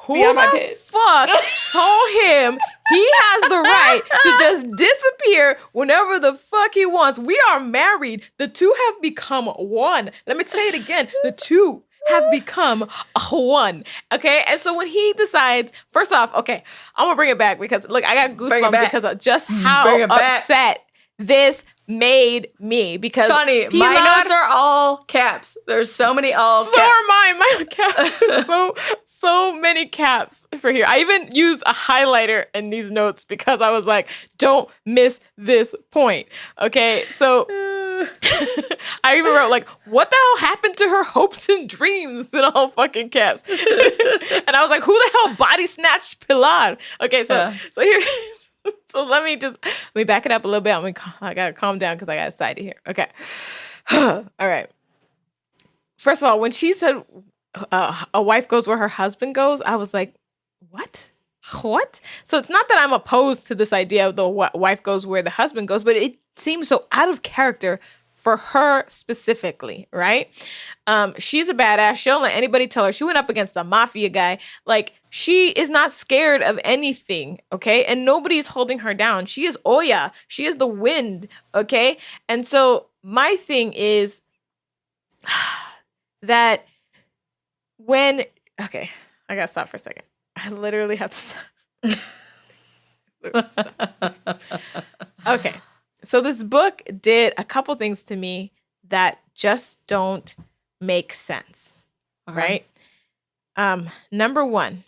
Who the fuck told him he has the right to just disappear whenever the fuck he wants? We are married. The two have become one. Let me say it again. The two have become one. Okay? And so when he decides, first off, okay, I'm going to bring it back because, look, I got goosebumps because of just how upset this made me. Because Shawnee, Pilar, my notes are all caps. There's so many caps. So are mine. My caps. So many caps for here. I even used a highlighter in these notes because I was like, don't miss this point. Okay, so I even wrote like, what the hell happened to her hopes and dreams in all fucking caps? And I was like, who the hell body-snatched Pilar? Okay, so here. So let me back it up a little bit. I gotta calm down because I got excited here. Okay. All right. First of all, when she said a wife goes where her husband goes, I was like, what? What? So it's not that I'm opposed to this idea of the wife goes where the husband goes, but it seems so out of character for her specifically, right? She's a badass. She don't let anybody tell her. She went up against a mafia guy. Like, she is not scared of anything, okay? And nobody's holding her down. She is Oya. She is the wind, okay? And so my thing is that okay, I gotta stop for a second. I literally have to stop. Okay. So this book did a couple things to me that just don't make sense, right? Number one,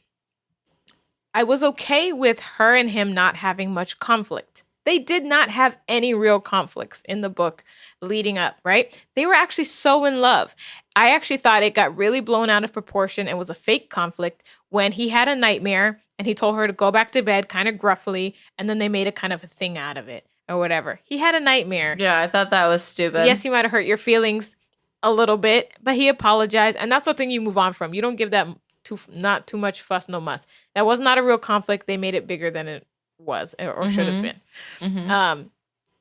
I was okay with her and him not having much conflict. They did not have any real conflicts in the book leading up, right? They were actually so in love. I actually thought it got really blown out of proportion and was a fake conflict when he had a nightmare and he told her to go back to bed kind of gruffly, and then they made a kind of a thing out of it. Or whatever. He had a nightmare. Yeah, I thought that was stupid. Yes, he might have hurt your feelings a little bit, but he apologized. And that's the thing you move on from. You don't give that not too much fuss, no muss. That was not a real conflict. They made it bigger than it was or should have been. Mm-hmm.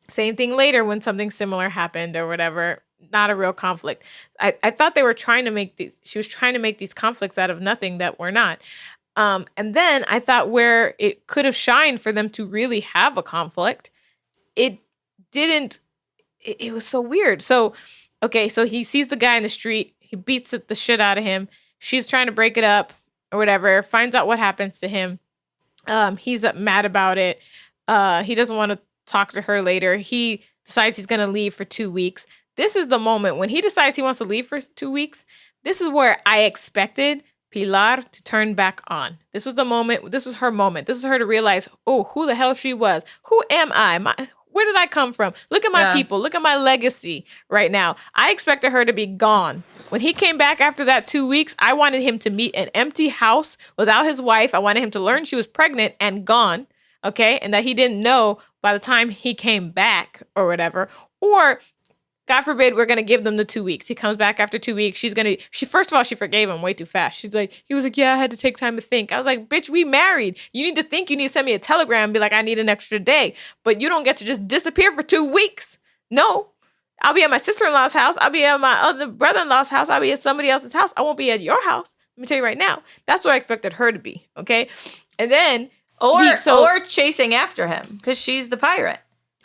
Same thing later when something similar happened or whatever. Not a real conflict. I thought they were trying to make she was trying to make these conflicts out of nothing that were not. And then I thought where it could have shined for them to really have a conflict, it didn't, it was so weird. So, okay, so he sees the guy in the street. He beats the shit out of him. She's trying to break it up or whatever, finds out what happens to him. He's mad about it. He doesn't want to talk to her later. He decides he's going to leave for 2 weeks. This is the moment when he decides he wants to leave for 2 weeks. This is where I expected Pilar to turn back on. This was the moment. This was her moment. This is her to realize, oh, who the hell she was. Who am I? Where did I come from? Look at my people. Look at my legacy right now. I expected her to be gone. When he came back after that 2 weeks, I wanted him to meet an empty house without his wife. I wanted him to learn she was pregnant and gone, okay? And that he didn't know by the time he came back or whatever. Or, God forbid, we're going to give them the 2 weeks. He comes back after 2 weeks. First of all, she forgave him way too fast. He was like, yeah, I had to take time to think. I was like, bitch, we married. You need to think. You need to send me a telegram and be like, I need an extra day. But you don't get to just disappear for 2 weeks. No, I'll be at my sister-in-law's house. I'll be at my other brother-in-law's house. I'll be at somebody else's house. I won't be at your house. Let me tell you right now. That's where I expected her to be. Okay. And then. Or chasing after him because she's the pirate.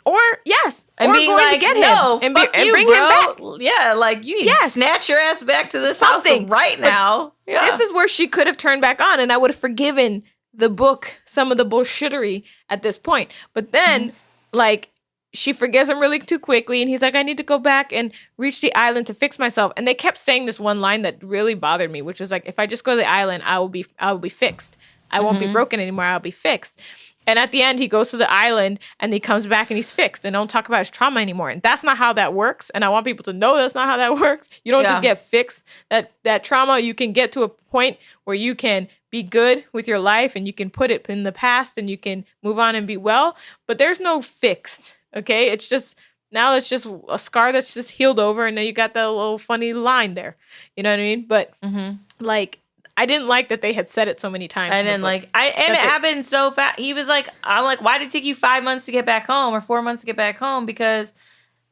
Or, yes. And or being going like, to get no, him fuck and you, bring bro. him back. Yeah, like you need to snatch your ass back to this house right now. Yeah. This is where she could have turned back on and I would have forgiven the book, some of the bullshittery at this point. But then, like, she forgives him really too quickly. And he's like, I need to go back and reach the island to fix myself. And they kept saying this one line that really bothered me, which was like, if I just go to the island, I will be fixed. I won't be broken anymore. I'll be fixed. And at the end, he goes to the island and he comes back and he's fixed and don't talk about his trauma anymore. And that's not how that works. And I want people to know that's not how that works. You don't just get fixed. That trauma, you can get to a point where you can be good with your life and you can put it in the past and you can move on and be well. But there's no fixed, okay? It's just a scar that's just healed over and then you got that little funny line there. You know what I mean? But like, I didn't like that they had said it so many times. And then it happened so fast. He was like, I'm like, why did it take you 5 months to get back home or 4 months to get back home? Because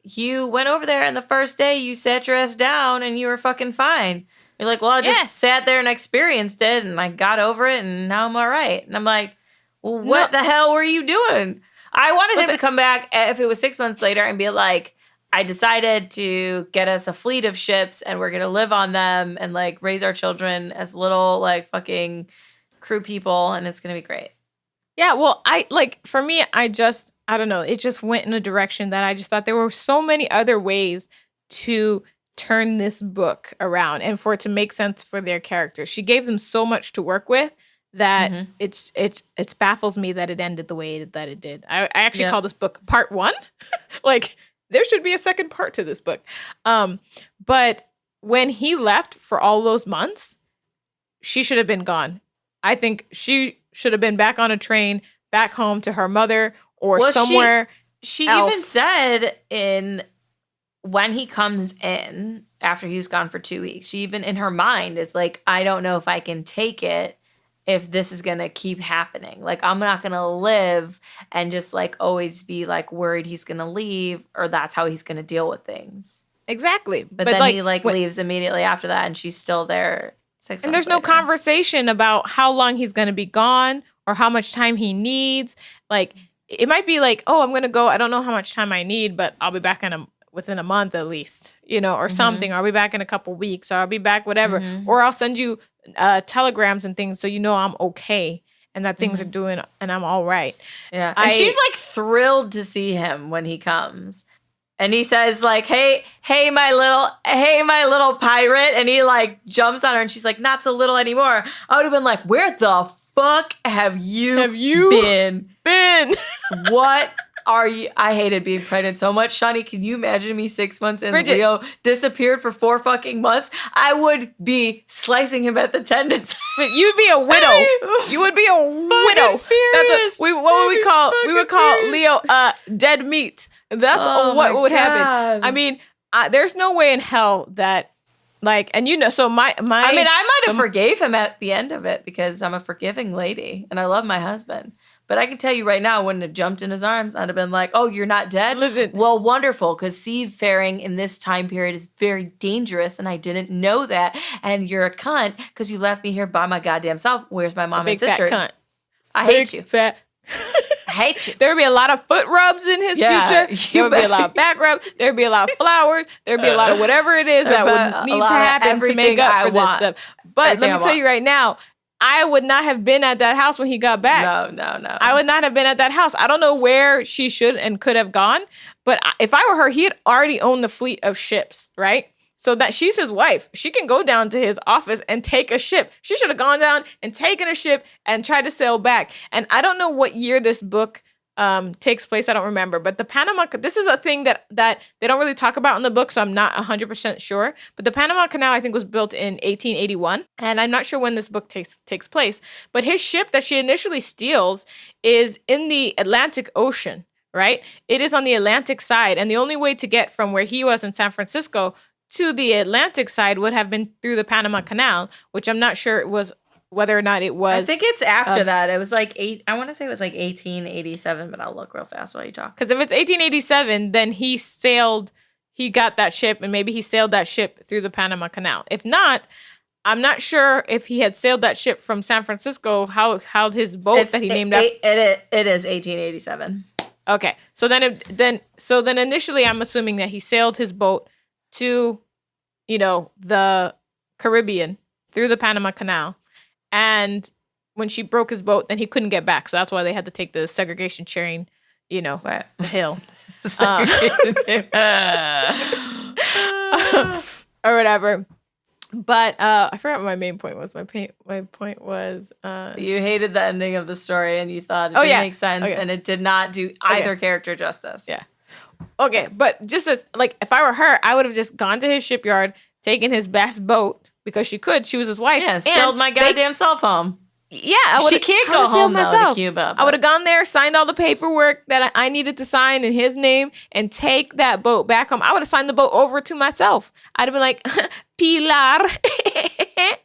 you went over there and the first day you sat your ass down and you were fucking fine. You're like, well, I just sat there and experienced it and I got over it and now I'm all right. And I'm like, well, what the hell were you doing? I wanted him to come back if it was 6 months later and be like, I decided to get us a fleet of ships and we're going to live on them and like raise our children as little like fucking crew people and it's going to be great. Yeah, well, for me, I don't know. It just went in a direction that I just thought there were so many other ways to turn this book around and for it to make sense for their characters. She gave them so much to work with that it baffles me that it ended the way that it did. I actually call this book part 1. Like, there should be a second part to this book. But when he left for all those months, she should have been gone. I think she should have been back on a train, back home to her mother or somewhere She else. even said when he comes in after he's gone for 2 weeks, she even in her mind is like, I don't know if I can take it if this is going to keep happening. Like, I'm not going to live and just, like, always be, like, worried he's going to leave or that's how he's going to deal with things. Exactly. But then he, leaves immediately after that and she's still there 6 months And there's no conversation about how long he's going to be gone or how much time he needs. Like, it might be like, oh, I'm going to go. I don't know how much time I need, but I'll be back within a month at least, or something. Or I'll be back in a couple weeks or I'll be back whatever. Or I'll send you telegrams and things so I'm okay and that things are doing and I'm all right. Yeah. And she's like thrilled to see him when he comes. And he says like, hey, my little pirate. And he like jumps on her and she's like, not so little anymore. I would have been like, where the fuck have you been? What are you? I hated being pregnant so much. Shawnee, can you imagine me 6 months and Leo disappeared for 4 fucking months? I would be slicing him at the tendons. You'd be a widow. You would be a widow. Furious. We would call Leo dead meat. That's what would happen. I mean, there's no way in hell that like, and so my. I mean, I might have forgave him at the end of it because I'm a forgiving lady and I love my husband. But I can tell you right now, I wouldn't have jumped in his arms. I'd have been like, oh, you're not dead? Listen. Well, wonderful, because seafaring in this time period is very dangerous, and I didn't know that. And you're a cunt because you left me here by my goddamn self. Where's my mom and sister? Big fat cunt. I hate you. Fat. I hate you. There would be a lot of foot rubs in his future. There would be a lot of back rubs. There would be a lot of flowers. There would be a lot of whatever it is that would need to happen to make up for this stuff. But let me tell you right now, I would not have been at that house when he got back. No. I would not have been at that house. I don't know where she should and could have gone, but if I were her, he had already owned the fleet of ships, right? So that she's his wife. She can go down to his office and take a ship. She should have gone down and taken a ship and tried to sail back. And I don't know what year this book takes place. I don't remember. But the Panama, this is a thing that they don't really talk about in the book, so I'm not 100% sure. But the Panama Canal, I think, was built in 1881. And I'm not sure when this book takes place. But his ship that she initially steals is in the Atlantic Ocean, right? It is on the Atlantic side. And the only way to get from where he was in San Francisco to the Atlantic side would have been through the Panama Canal, which I'm not sure it was whether or not it was. I think it's after that. It was like I want to say it was like 1887, but I'll look real fast while you talk. Because if it's 1887, then he got that ship, and maybe he sailed that ship through the Panama Canal. If not, I'm not sure if he had sailed that ship from San Francisco, how his boat that he named after. It is 1887. Okay. So then initially I'm assuming that he sailed his boat to, the Caribbean through the Panama Canal. And when she broke his boat, then he couldn't get back. So that's why they had to take the segregation train, right. the hill. Or whatever. But I forgot what my main point was. My point was... you hated the ending of the story and you thought it didn't make sense and it did not do either character justice. Yeah. Okay, but just as, if I were her, I would have just gone to his shipyard, taken his best boat, because she was his wife. Yeah, sailed my goddamn self home. Yeah, she can't go home though to Cuba. I would have gone there, signed all the paperwork that I needed to sign in his name, and take that boat back home. I would have signed the boat over to myself. I'd have been like, Pilar,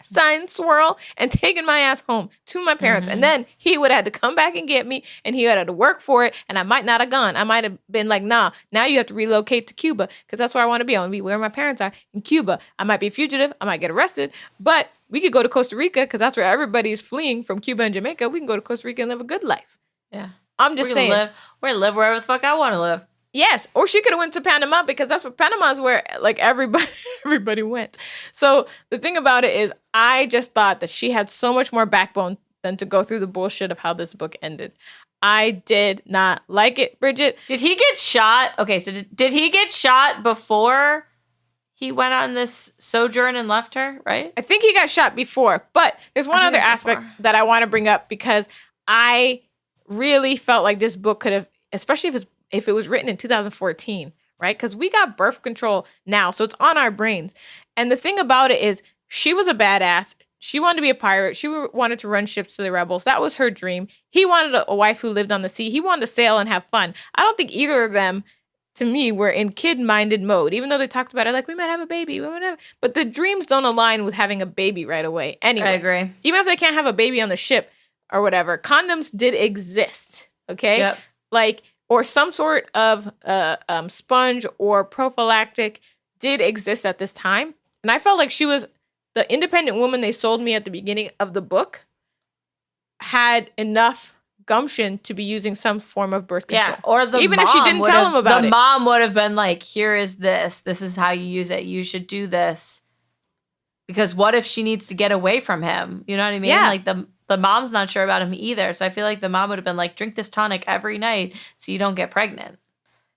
sign swirl, and taken my ass home to my parents. And then he would have had to come back and get me, and he would have had to work for it, and I might not have gone. I might have been like, nah, now you have to relocate to Cuba, because that's where I want to be. I want to be where my parents are, in Cuba. I might be a fugitive. I might get arrested, but we could go to Costa Rica, because that's where everybody's fleeing from Cuba and Jamaica. We can go to Costa Rica and live a good life. Yeah. I'm just saying. We're gonna live wherever the fuck I want to live. Yes, or she could have went to Panama, because that's what Panama is, where everybody went. So the thing about it is, I just thought that she had so much more backbone than to go through the bullshit of how this book ended. I did not like it, Bridget. Did he get shot? Okay, so did he get shot before he went on this sojourn and left her, right? I think he got shot before, but there's one other aspect that I want to bring up, because I really felt like this book could have, especially if it was written in 2014, right? Because we got birth control now, so it's on our brains. And the thing about it is, she was a badass. She wanted to be a pirate. She wanted to run ships to the rebels. That was her dream. He wanted a wife who lived on the sea. He wanted to sail and have fun. I don't think either of them, to me, were in kid-minded mode, even though they talked about it like, we might have a baby, but the dreams don't align with having a baby right away. Anyway, I agree. Even if they can't have a baby on the ship or whatever, condoms did exist, okay? Yep. Or some sort of sponge or prophylactic did exist at this time. And I felt like she was the independent woman they sold me at the beginning of the book, had enough gumption to be using some form of birth control. Yeah, or even if she didn't tell him about it. The mom would have been like, here is this. This is how you use it. You should do this. Because what if she needs to get away from him? You know what I mean? Yeah. Like the mom's not sure about him either. So I feel like the mom would have been like, drink this tonic every night so you don't get pregnant.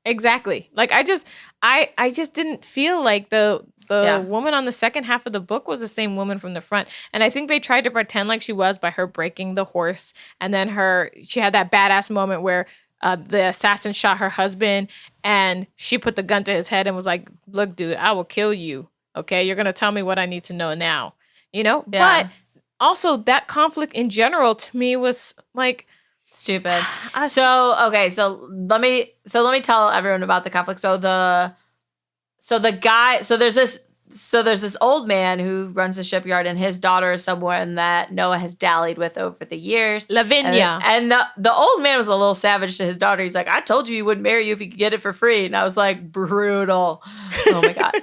Exactly. Like I just didn't feel like the woman on the second half of the book was the same woman from the front. And I think they tried to pretend like she was by her breaking the horse. And then she had that badass moment where the assassin shot her husband and she put the gun to his head and was like, look, dude, I will kill you. Okay, you're going to tell me what I need to know now. Yeah. But also that conflict in general to me was like stupid. So let me tell everyone about the conflict. So there's this old man who runs the shipyard, and his daughter is someone that Noah has dallied with over the years. Lavinia. And the old man was a little savage to his daughter. He's like, I told you he wouldn't marry you if he could get it for free. And I was like, brutal. Oh my God.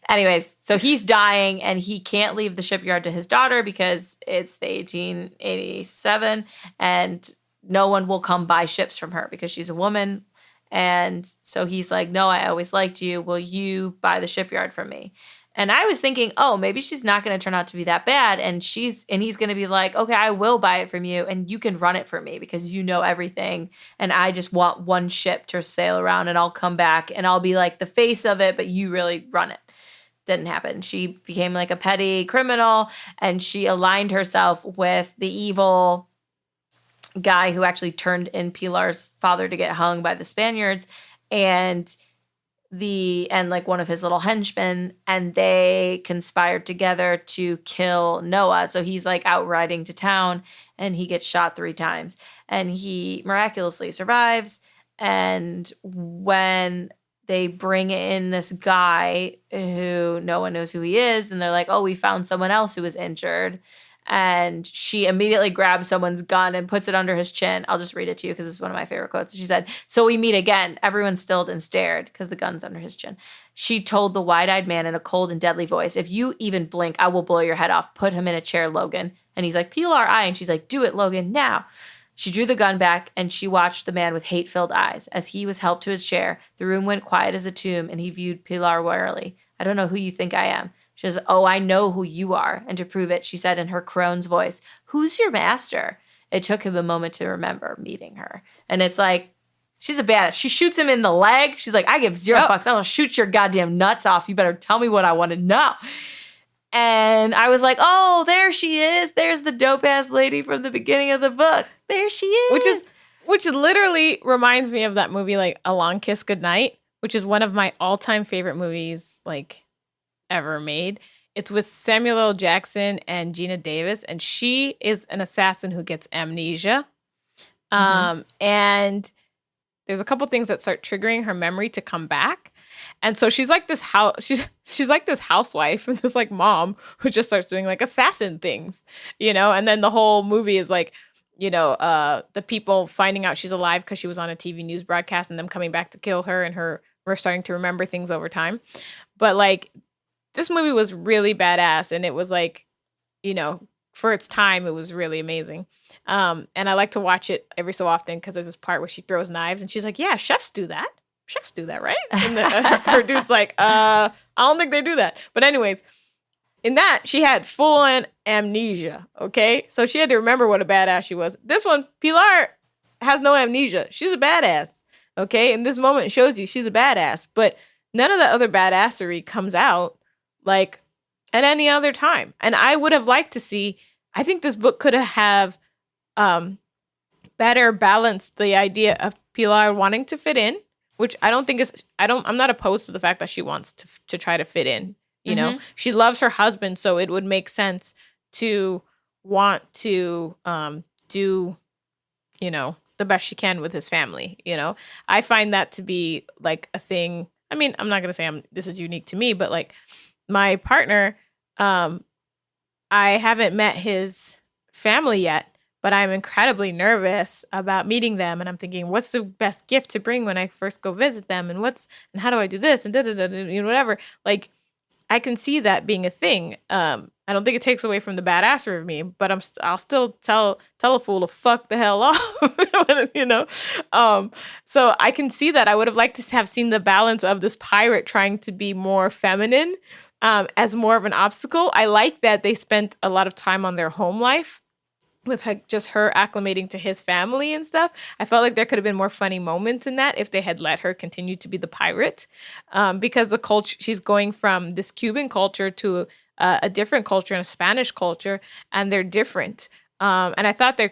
Anyways, so he's dying and he can't leave the shipyard to his daughter because it's the 1887 and no one will come buy ships from her because she's a woman. And so he's like, no, I always liked you. Will you buy the shipyard from me? And I was thinking, oh, maybe she's not going to turn out to be that bad. And he's going to be like, okay, I will buy it from you and you can run it for me because you know everything. And I just want one ship to sail around and I'll come back and I'll be like the face of it, but you really run it. Didn't happen. She became like a petty criminal and she aligned herself with the evil guy who actually turned in Pilar's father to get hung by the Spaniards and like one of his little henchmen, and they conspired together to kill Noah. So he's like out riding to town and he gets shot 3 times and he miraculously survives. And when they bring in this guy who no one knows who he is, and they're like, oh, we found someone else who was injured. And she immediately grabs someone's gun and puts it under his chin. I'll just read it to you because it's one of my favorite quotes. She said, "So we meet again." Everyone stilled and stared because the gun's under his chin. She told the wide-eyed man in a cold and deadly voice, "If you even blink, I will blow your head off. Put him in a chair, Logan." And he's like, "Pilar, I." And she's like, "Do it, Logan, now." She drew the gun back and she watched the man with hate-filled eyes. As he was helped to his chair, the room went quiet as a tomb and he viewed Pilar warily. "I don't know who you think I am." She says, "Oh, I know who you are." And to prove it, she said in her crone's voice, "Who's your master?" It took him a moment to remember meeting her. And it's like, she's a badass. She shoots him in the leg. She's like, "I give zero fucks. I will shoot your goddamn nuts off. You better tell me what I want to know." And I was like, oh, there she is. There's the dope-ass lady from the beginning of the book. There she is. Which literally reminds me of that movie, like A Long Kiss Goodnight, which is one of my all-time favorite movies, like, ever made. It's with Samuel L. Jackson and Gina Davis, and she is an assassin who gets amnesia. And there's a couple things that start triggering her memory to come back. And so she's like this she's like this housewife and this like mom who just starts doing like assassin things, you know? And then the whole movie is like, you know, the people finding out she's alive because she was on a TV news broadcast and them coming back to kill her and we're starting to remember things over time. But like, this movie was really badass and it was like, you know, for its time, it was really amazing. And I like to watch it every so often because there's this part where she throws knives and she's like, "Yeah, chefs do that. Chefs do that, right?" And her dude's like, I don't think they do that. But anyways, in that, she had full-on amnesia, okay? So she had to remember what a badass she was. This one, Pilar has no amnesia. She's a badass, okay? In this moment, it shows you she's a badass. But none of the other badassery comes out, like, at any other time. And I would have liked to see, I think this book could have better balanced the idea of Pilar wanting to fit in, which I don't think is, I'm not opposed to the fact that she wants to try to fit in, you know? She loves her husband, so it would make sense to want to do, you know, the best she can with his family, you know? I find that to be like a thing. I mean, I'm not going to say this is unique to me, but like my partner, I haven't met his family yet, but I'm incredibly nervous about meeting them. And I'm thinking, what's the best gift to bring when I first go visit them? And how do I do this? And you know, whatever. Like, I can see that being a thing. I don't think it takes away from the badassery of me, but I'll still tell a fool to fuck the hell off, you know? So I can see that. I would have liked to have seen the balance of this pirate trying to be more feminine as more of an obstacle. I like that they spent a lot of time on their home life with just her acclimating to his family and stuff. I felt like there could have been more funny moments in that if they had let her continue to be the pirate, because the culture, she's going from this Cuban culture to a different culture and a Spanish culture, and they're different. And I thought there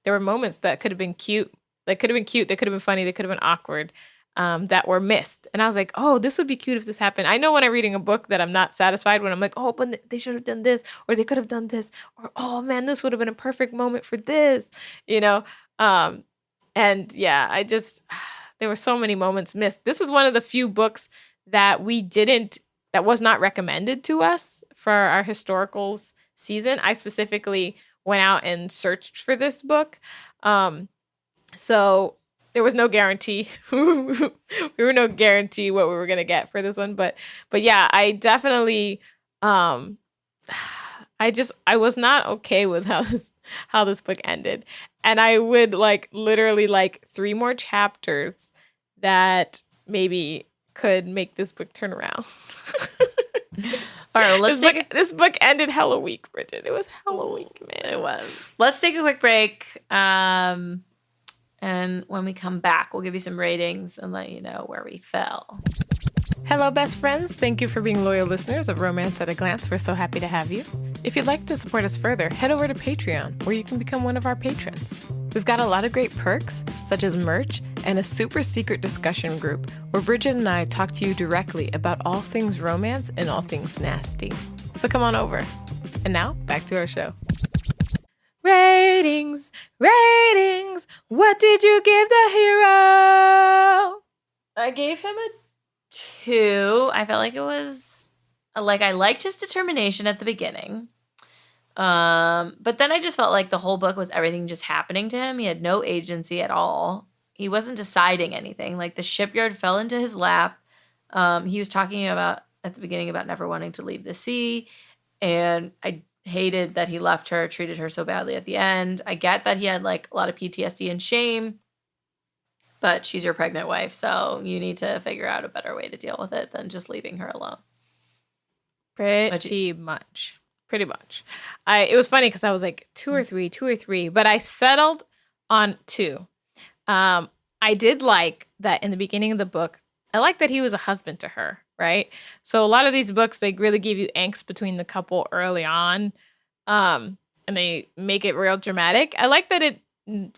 were moments that could have been cute. They could have been cute. They could have been funny. They could have been awkward. That were missed. And I was like, oh, this would be cute if this happened. I know when I'm reading a book that I'm not satisfied when I'm like, oh, but they should have done this, or they could have done this, or, oh man, this would have been a perfect moment for this, you know? And yeah, there were so many moments missed. This is one of the few books that that was not recommended to us for our historicals season. I specifically went out and searched for this book. So there was no guarantee. We were no guarantee what we were gonna get for this one, but yeah, I definitely, I was not okay with how this book ended, and I would literally like 3 more chapters that maybe could make this book turn around. All right, this book ended hella weak, Bridget. It was hella weak, man. It was. Let's take a quick break. And when we come back, we'll give you some ratings and let you know where we fell. Hello, best friends. Thank you for being loyal listeners of Romance at a Glance. We're so happy to have you. If you'd like to support us further, head over to Patreon, where you can become one of our patrons. We've got a lot of great perks, such as merch and a super secret discussion group where Bridget and I talk to you directly about all things romance and all things nasty. So come on over. And now, back to our show. Ratings. What did you give the hero? I gave him a 2. I felt like it was I liked his determination at the beginning. But then I just felt like the whole book was everything just happening to him. He had no agency at all. He wasn't deciding anything. Like the shipyard fell into his lap. He was talking about at the beginning about never wanting to leave the sea. And I hated that he left her, treated her so badly at the end. I get that he had like a lot of PTSD and shame, but she's your pregnant wife. So you need to figure out a better way to deal with it than just leaving her alone. Pretty much. It was funny because I was like 2 or 3, but I settled on 2. I did like that in the beginning of the book. I like that he was a husband to her, right? So a lot of these books, they really give you angst between the couple early on, and they make it real dramatic. I like that it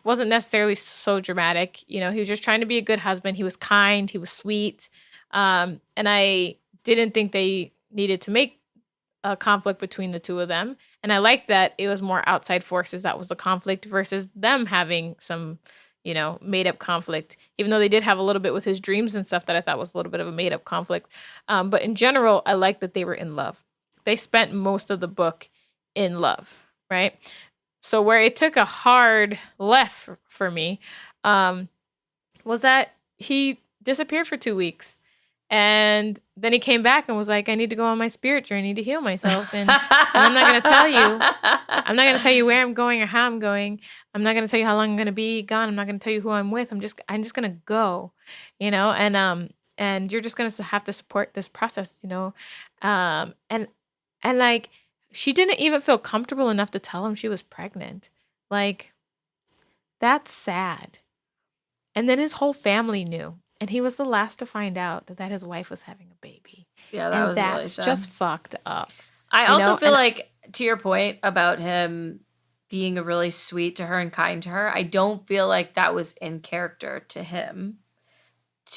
wasn't necessarily so dramatic. You know, he was just trying to be a good husband. He was kind. He was sweet. And I didn't think they needed to make a conflict between the two of them. And I like that it was more outside forces that was the conflict versus them having some, you know, made up conflict, even though they did have a little bit with his dreams and stuff that I thought was a little bit of a made up conflict. But in general, I like that they were in love. They spent most of the book in love, right? So where it took a hard left for me was that he disappeared for 2 weeks. And then he came back and was like, I need to go on my spirit journey to heal myself. And I'm not going to tell you. I'm not going to tell you where I'm going or how I'm going. I'm not going to tell you how long I'm going to be gone. I'm not going to tell you who I'm with. I'm just going to go, you know, and you're just going to have to support this process, you know? And like, she didn't even feel comfortable enough to tell him she was pregnant. Like, that's sad. And then his whole family knew. And he was the last to find out that his wife was having a baby. Yeah, that was really that's sad. Just fucked up. I also feel like, to your point about him being really sweet to her and kind to her, I don't feel like that was in character to him.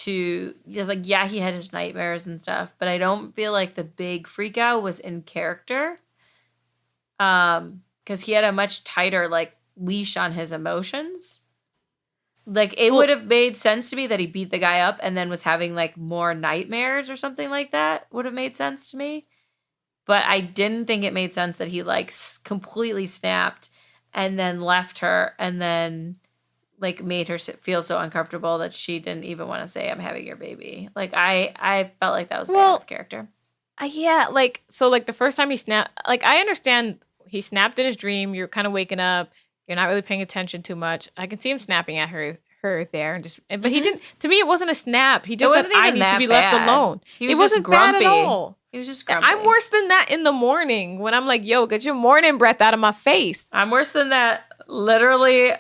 Like, yeah, he had his nightmares and stuff, but I don't feel like the big freak out was in character. Because he had a much tighter, like, leash on his emotions. Like, it would have made sense to me that he beat the guy up and then was having, like, more nightmares or something like that. Would have made sense to me. But I didn't think it made sense that he, like, completely snapped and then left her and then, like, made her feel so uncomfortable that she didn't even want to say, I'm having your baby. Like, I felt like that was bad of character. Yeah, like, so, like, the first time he snapped, like, I understand he snapped in his dream. You're kind of waking up. You're not really paying attention too much. I can see him snapping at her there, but he didn't. To me, it wasn't a snap. He just said, "I need to be left alone." It wasn't grumpy. Bad at all. He was just grumpy. I'm worse than that in the morning when I'm like, "Yo, get your morning breath out of my face." I'm worse than that. Literally,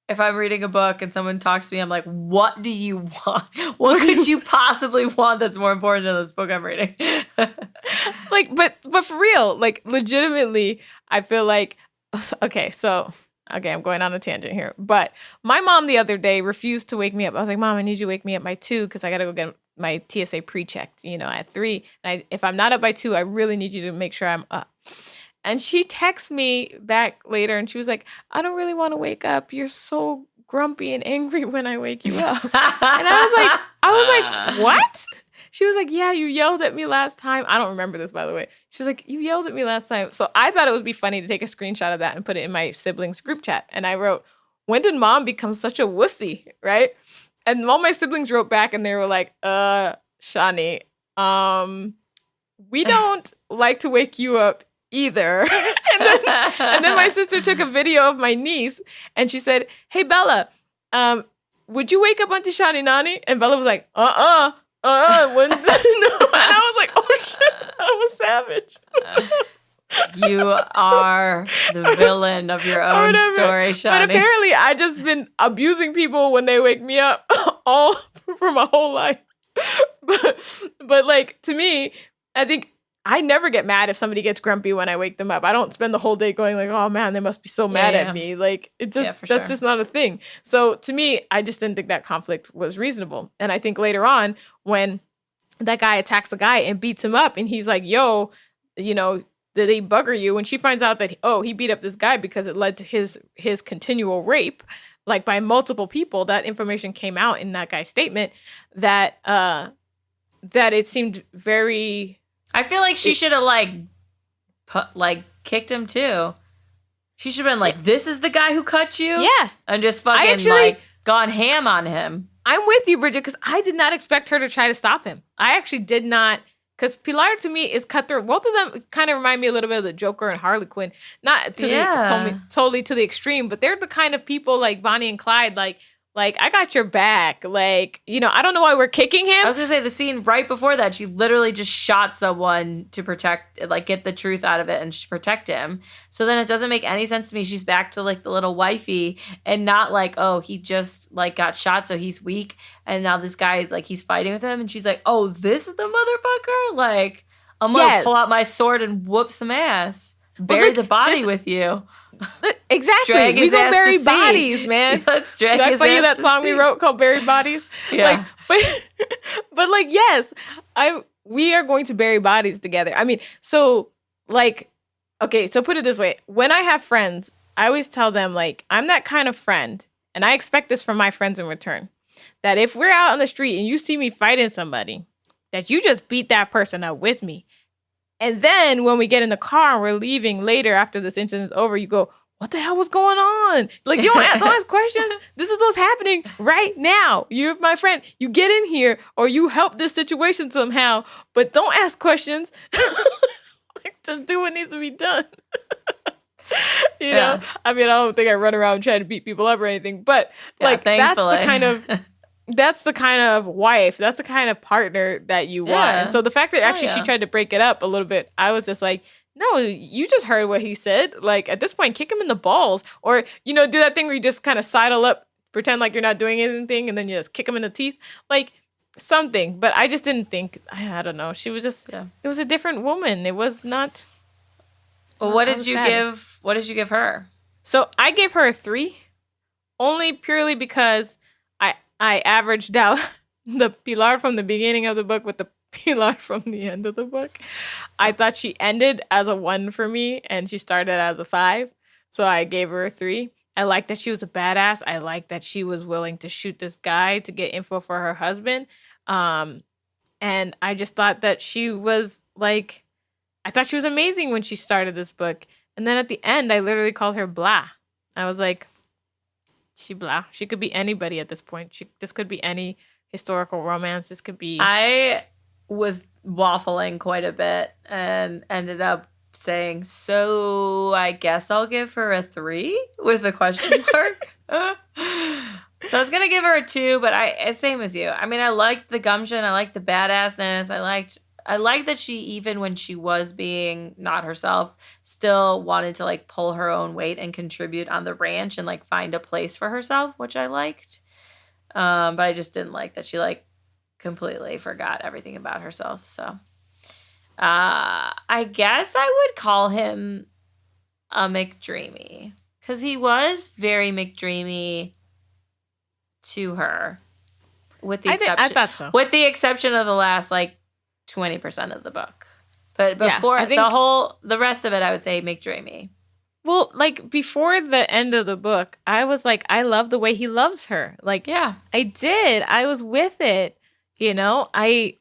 if I'm reading a book and someone talks to me, I'm like, "What do you want? What could you possibly want that's more important than this book I'm reading?" Like, but for real, like, legitimately, I feel like, okay, I'm going on a tangent here. But my mom the other day refused to wake me up. I was like, Mom, I need you to wake me up by 2 because I got to go get my TSA pre-checked, you know, at 3. And if I'm not up by 2, I really need you to make sure I'm up. And she texted me back later and she was like, I don't really want to wake up. You're so grumpy and angry when I wake you up. And I was like, what? She was like, yeah, you yelled at me last time. I don't remember this, by the way. She was like, you yelled at me last time. So I thought it would be funny to take a screenshot of that and put it in my siblings group chat. And I wrote, when did mom become such a wussy, right? And all my siblings wrote back and they were like, Shani, we don't like to wake you up either. and then my sister took a video of my niece and she said, hey, Bella, would you wake up Auntie Shani Nani? And Bella was like, when, no. And I was like, oh shit, I'm a savage. You are the villain of your own story, Shani. But apparently I just been abusing people when they wake me up all for my whole life. But like, to me, I think I never get mad if somebody gets grumpy when I wake them up. I don't spend the whole day going like, oh man, they must be so mad at me. Like, it just, that's just not a thing. So to me, I just didn't think that conflict was reasonable. And I think later on when that guy attacks the guy and beats him up and he's like, yo, you know, did they bugger you? When she finds out that, he beat up this guy because it led to his continual rape, like by multiple people, that information came out in that guy's statement that it seemed very... I feel like she should have kicked him too. She should have been like, this is the guy who cut you? Yeah. And just fucking gone ham on him. I'm with you, Bridget, because I did not expect her to try to stop him. I actually did not, because Pilar to me is cutthroat. Both of them kind of remind me a little bit of the Joker and Harley Quinn. Not to totally to the extreme, but they're the kind of people like Bonnie and Clyde, like I got your back. Like, you know, I don't know why we're kicking him. I was going to say the scene right before that, she literally just shot someone to protect, like get the truth out of it and protect him. So then it doesn't make any sense to me. She's back to like the little wifey and not like, oh, he just like got shot so he's weak. And now this guy is like, he's fighting with him. And she's like, oh, this is the motherfucker? Like, I'm going to pull out my sword and whoop some ass. Bury the body with you. Exactly. We gonna bury bodies, man. Let's drag Did I his play you ass that song we wrote called "Buried Bodies"? Yeah. But like, yes, we are going to bury bodies together. I mean, so like, okay, so put it this way: when I have friends, I always tell them like, I'm that kind of friend, and I expect this from my friends in return. That if we're out on the street and you see me fighting somebody, that you just beat that person up with me. And then when we get in the car and we're leaving later after this incident's over, you go, what the hell was going on? Like, you don't ask questions. This is what's happening right now. You're my friend. You get in here or you help this situation somehow, but don't ask questions. Like, just do what needs to be done. You know? I mean, I don't think I run around trying to beat people up or anything, but like, that's the kind of wife, that's the kind of partner that you want. And so the fact that actually she tried to break it up a little bit, I was just like, no, you just heard what he said. Like, at this point, kick him in the balls. Or, you know, do that thing where you just kind of sidle up, pretend like you're not doing anything, and then you just kick him in the teeth. Like, something. But I just didn't think, I don't know. She was just, it was a different woman. It was not. Well, what did you give her? So I gave her a 3, only purely because I averaged out the Pilar from the beginning of the book with the Pilar from the end of the book. I thought she ended as a 1 for me, and she started as a 5. So I gave her a 3. I like that she was a badass. I like that she was willing to shoot this guy to get info for her husband. And I just thought that she was like, I thought she was amazing when she started this book. And then at the end, I literally called her blah. I was like, she blah. She could be anybody at this point. This could be any historical romance. This could be. I was waffling quite a bit and ended up saying, so I guess I'll give her a 3 with a question mark. So I was going to give her a 2, but it's same as you. I mean, I liked the gumption. I liked the badassness. I liked that she, even when she was being not herself, still wanted to like pull her own weight and contribute on the ranch and like find a place for herself, which I liked. But I just didn't like that she like completely forgot everything about herself. So I guess I would call him a McDreamy because he was very McDreamy to her, with the exception. I thought so. With the exception of the last like 20% of the book. But before the rest of it, I would say McDreamy. Well, like before the end of the book, I was like, I love the way he loves her. Like, yeah, I did. I was with it. You know, I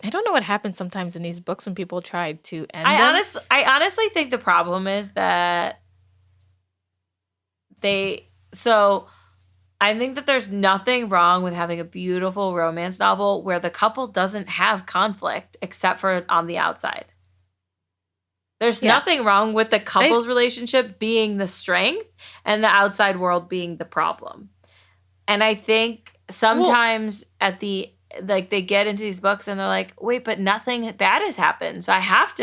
don't know what happens sometimes in these books when people try to end them. I honestly think the problem is that I think that there's nothing wrong with having a beautiful romance novel where the couple doesn't have conflict except for on the outside. There's nothing wrong with the couple's relationship being the strength and the outside world being the problem. And I think sometimes they get into these books and they're like, wait, but nothing bad has happened. So I have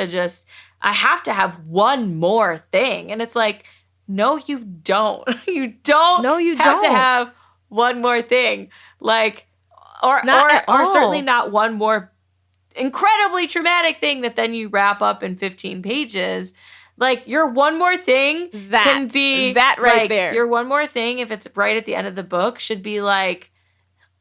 to have one more thing. And it's like, no, you don't. You don't have to have one more thing. Like, or certainly not one more incredibly traumatic thing that then you wrap up in 15 pages. Like, your one more thing can be that right there. Your one more thing, if it's right at the end of the book, should be like,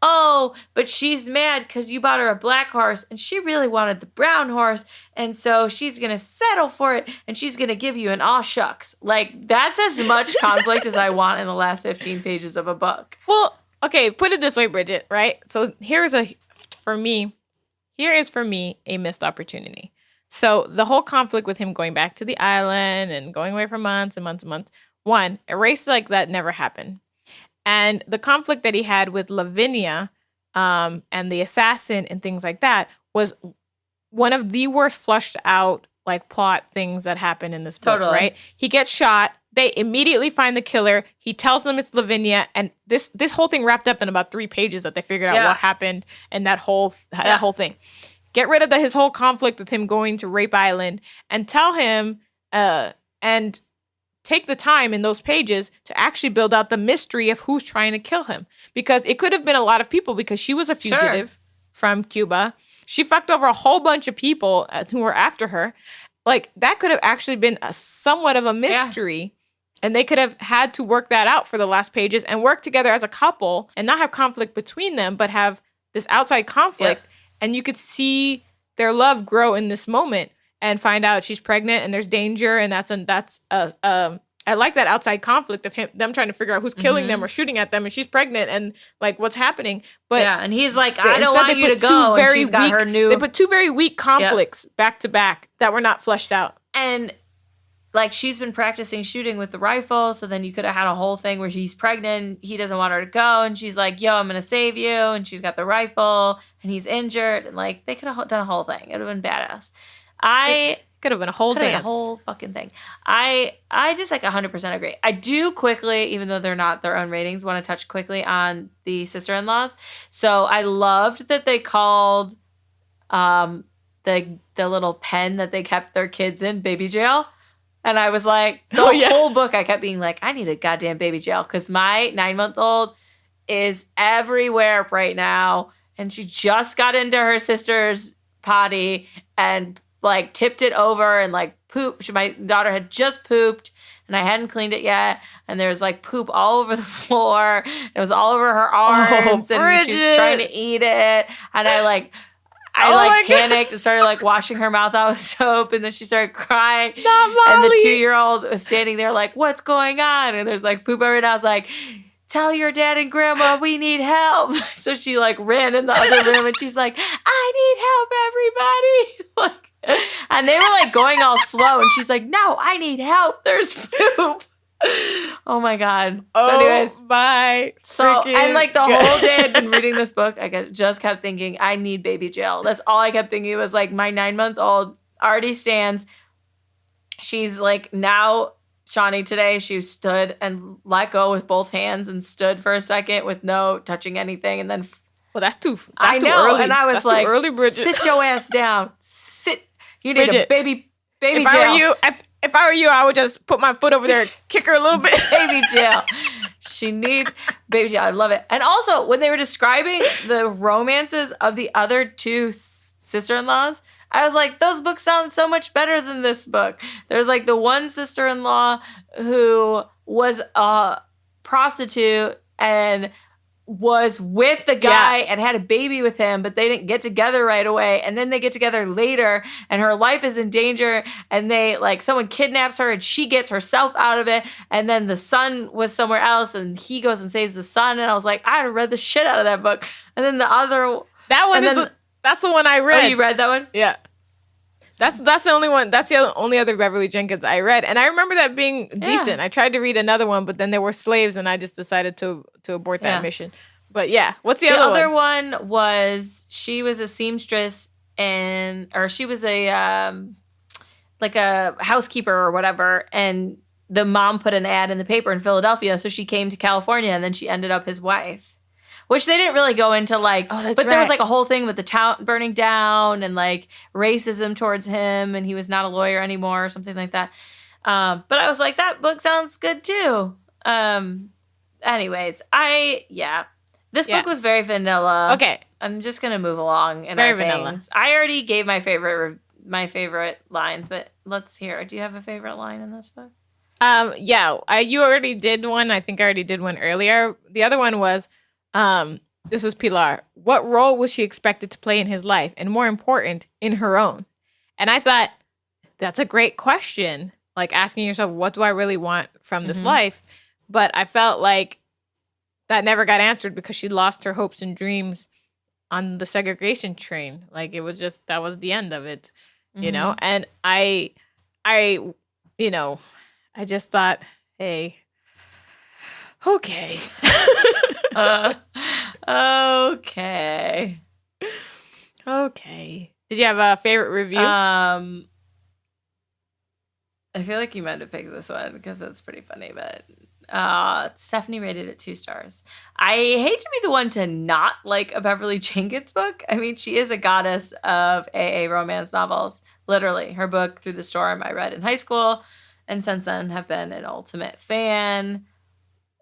oh, but she's mad because you bought her a black horse and she really wanted the brown horse. And so she's going to settle for it and she's going to give you an aw shucks. Like, that's as much conflict as I want in the last 15 pages of a book. Well, okay, put it this way, Bridget, right? So here is for me a missed opportunity. So the whole conflict with him going back to the island and going away for months and months and months, one, erased like that never happened. And the conflict that he had with Lavinia and the assassin and things like that was one of the worst flushed out like plot things that happen in this book, right? He gets shot. They immediately find the killer. He tells them it's Lavinia, and this whole thing wrapped up in about 3 pages that they figured out what happened and that whole thing. Get rid of his whole conflict with him going to Rape Island and tell him and take the time in those pages to actually build out the mystery of who's trying to kill him. Because it could have been a lot of people because she was a fugitive from Cuba. She fucked over a whole bunch of people who were after her. Like, that could have actually been somewhat of a mystery. Yeah. And they could have had to work that out for the last pages and work together as a couple and not have conflict between them, but have this outside conflict. Yeah. And you could see their love grow in this moment and find out she's pregnant and there's danger. And I like that outside conflict of them trying to figure out who's killing them or shooting at them, and she's pregnant and like what's happening. But and he's like, I don't want you to go. And she's got her new. They put 2 very weak conflicts back to back that were not fleshed out. And like, she's been practicing shooting with the rifle, so then you could have had a whole thing where he's pregnant, he doesn't want her to go, and she's like, yo, I'm gonna save you, and she's got the rifle, and he's injured, and like, they could have done a whole thing. It would have been badass. Could have been a whole dance. A whole fucking thing. I just like 100% agree. I do quickly, even though they're not their own ratings, want to touch quickly on the sister-in-laws. So I loved that they called the little pen that they kept their kids in baby jail. And I was like, the whole book I kept being like, I need a goddamn baby jail, because my 9-month-old is everywhere right now. And she just got into her sister's potty and like tipped it over and like pooped. My daughter had just pooped and I hadn't cleaned it yet. And there was like poop all over the floor. It was all over her arms and she was trying to eat it. And I panicked and started like washing her mouth out with soap. And then she started crying. And the 2-year-old was standing there like, what's going on? And there's like poop over it. I was like, tell your dad and grandma we need help. So she like ran in the other room and she's like, I need help, everybody. Like, and they were like going all slow and she's like, no, I need help. There's poop. Oh my God. So anyways. And like the whole day I'd been reading this book, I just kept thinking, I need baby jail. That's all I kept thinking. It was like, my 9-month-old already stands. She's like, now Shawnee today, she stood and let go with both hands and stood for a second with no touching anything. And then, well, that's too I know. Early. And I was like, early, sit your ass down. Sit. You need a baby jail. If I were you, I would just put my foot over there and kick her a little bit. Baby jail. She needs baby jail. I love it. And also, when they were describing the romances of the other 2 sister-in-laws, I was like, those books sound so much better than this book. There's like the one sister-in-law who was a prostitute and was with the guy and had a baby with him, but they didn't get together right away. And then they get together later and her life is in danger. And they like, someone kidnaps her and she gets herself out of it. And then the son was somewhere else and he goes and saves the son. And I was like, I read the shit out of that book. And then the other, that's the one I read. Oh, you read that one? Yeah. That's the only one. That's the only other Beverly Jenkins I read. And I remember that being decent. I tried to read another one, but then there were slaves and I just decided to abort that mission. But yeah, what's the other one? The other one was, she was a seamstress or she was a like a housekeeper or whatever. And the mom put an ad in the paper in Philadelphia. So she came to California and then she ended up his wife. Which they didn't really go into like, there was like a whole thing with the town burning down and like racism towards him and he was not a lawyer anymore or something like that. But I was like, that book sounds good too. Anyways, this book was very vanilla. Okay. I'm just going to move along. And very vanilla. I already gave my favorite lines, but let's hear. Do you have a favorite line in this book? You already did one. I think I already did one earlier. The other one was, this was Pilar. What role was she expected to play in his life? And more important, in her own? And I thought, that's a great question. Like asking yourself, what do I really want from this life? But I felt like that never got answered because she lost her hopes and dreams on the segregation train. Like it was just, that was the end of it. you know? And I, you know, I just thought, hey, okay. Okay. Okay. Did you have a favorite review? I feel like you meant to pick this one because it's pretty funny, but Stephanie rated it 2 stars. I hate to be the one to not like a Beverly Jenkins book. I mean, she is a goddess of AA romance novels. Literally, her book Through the Storm I read in high school, and since then have been an ultimate fan.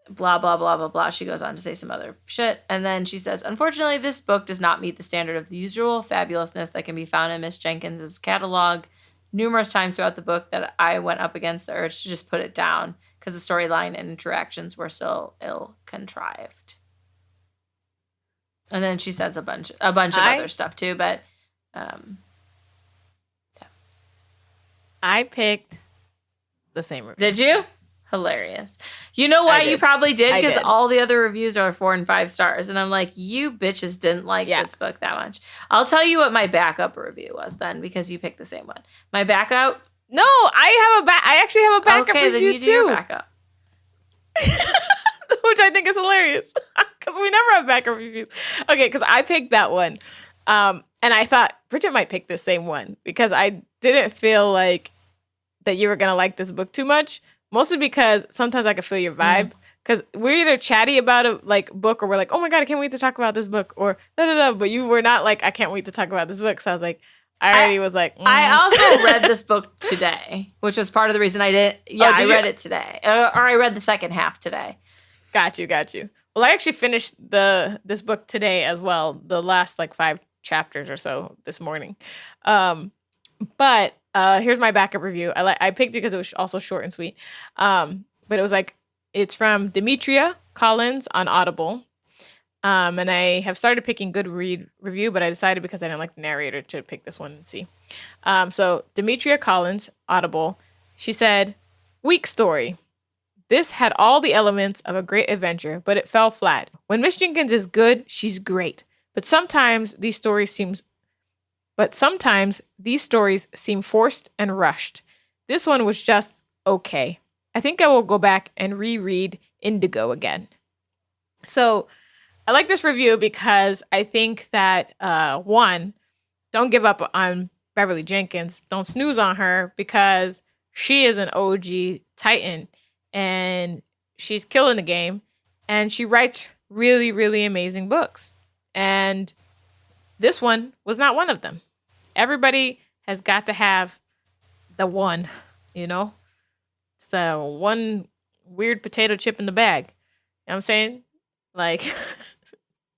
Blah, blah, blah, blah, blah. She goes on to say some other shit. And then she says, unfortunately, this book does not meet the standard of the usual fabulousness that can be found in Miss Jenkins's catalog. Numerous times throughout the book that I went up against the urge to just put it down because the storyline and interactions were so ill-contrived. And then she says a bunch of other stuff too, but yeah. I picked the same review. Did you? Hilarious. You know why you probably did? Because all the other reviews are 4 and 5 stars. And I'm like, you bitches didn't like this book that much. I'll tell you what my backup review was then, because you picked the same one. My backup? No, I actually have a backup review too. Okay, then you do your backup. Which I think is hilarious. Because we never have backup reviews. Okay, because I picked that one. And I thought Bridget might pick the same one. Because I didn't feel like that you were going to like this book too much. Mostly because sometimes I can feel your vibe. Because we're either chatty about a book, or we're like, oh my God, I can't wait to talk about this book. Or da da da. But you were not like, I can't wait to talk about this book. So I was like, I also read this book today, which was part of the reason I didn't. Yeah, I read it today. Or I read the second half today. Got you. Well, I actually finished this book today as well. The last 5 chapters or so this morning. But here's my backup review. I picked it because it was also short and sweet. But it was it's from Demetria Collins on Audible. And I have started picking good review, but I decided because I didn't like the narrator to pick this one and see. So Demetria Collins, Audible, she said, weak story. This had all the elements of a great adventure, but it fell flat. When Miss Jenkins is good, she's great. But sometimes these stories seem forced and rushed. This one was just okay. I think I will go back and reread Indigo again. So I like this review because I think that, one, don't give up on Beverly Jenkins. Don't snooze on her because she is an OG Titan and she's killing the game and she writes really, really amazing books. And this one was not one of them. Everybody has got to have the one, It's the one weird potato chip in the bag. You know what I'm saying?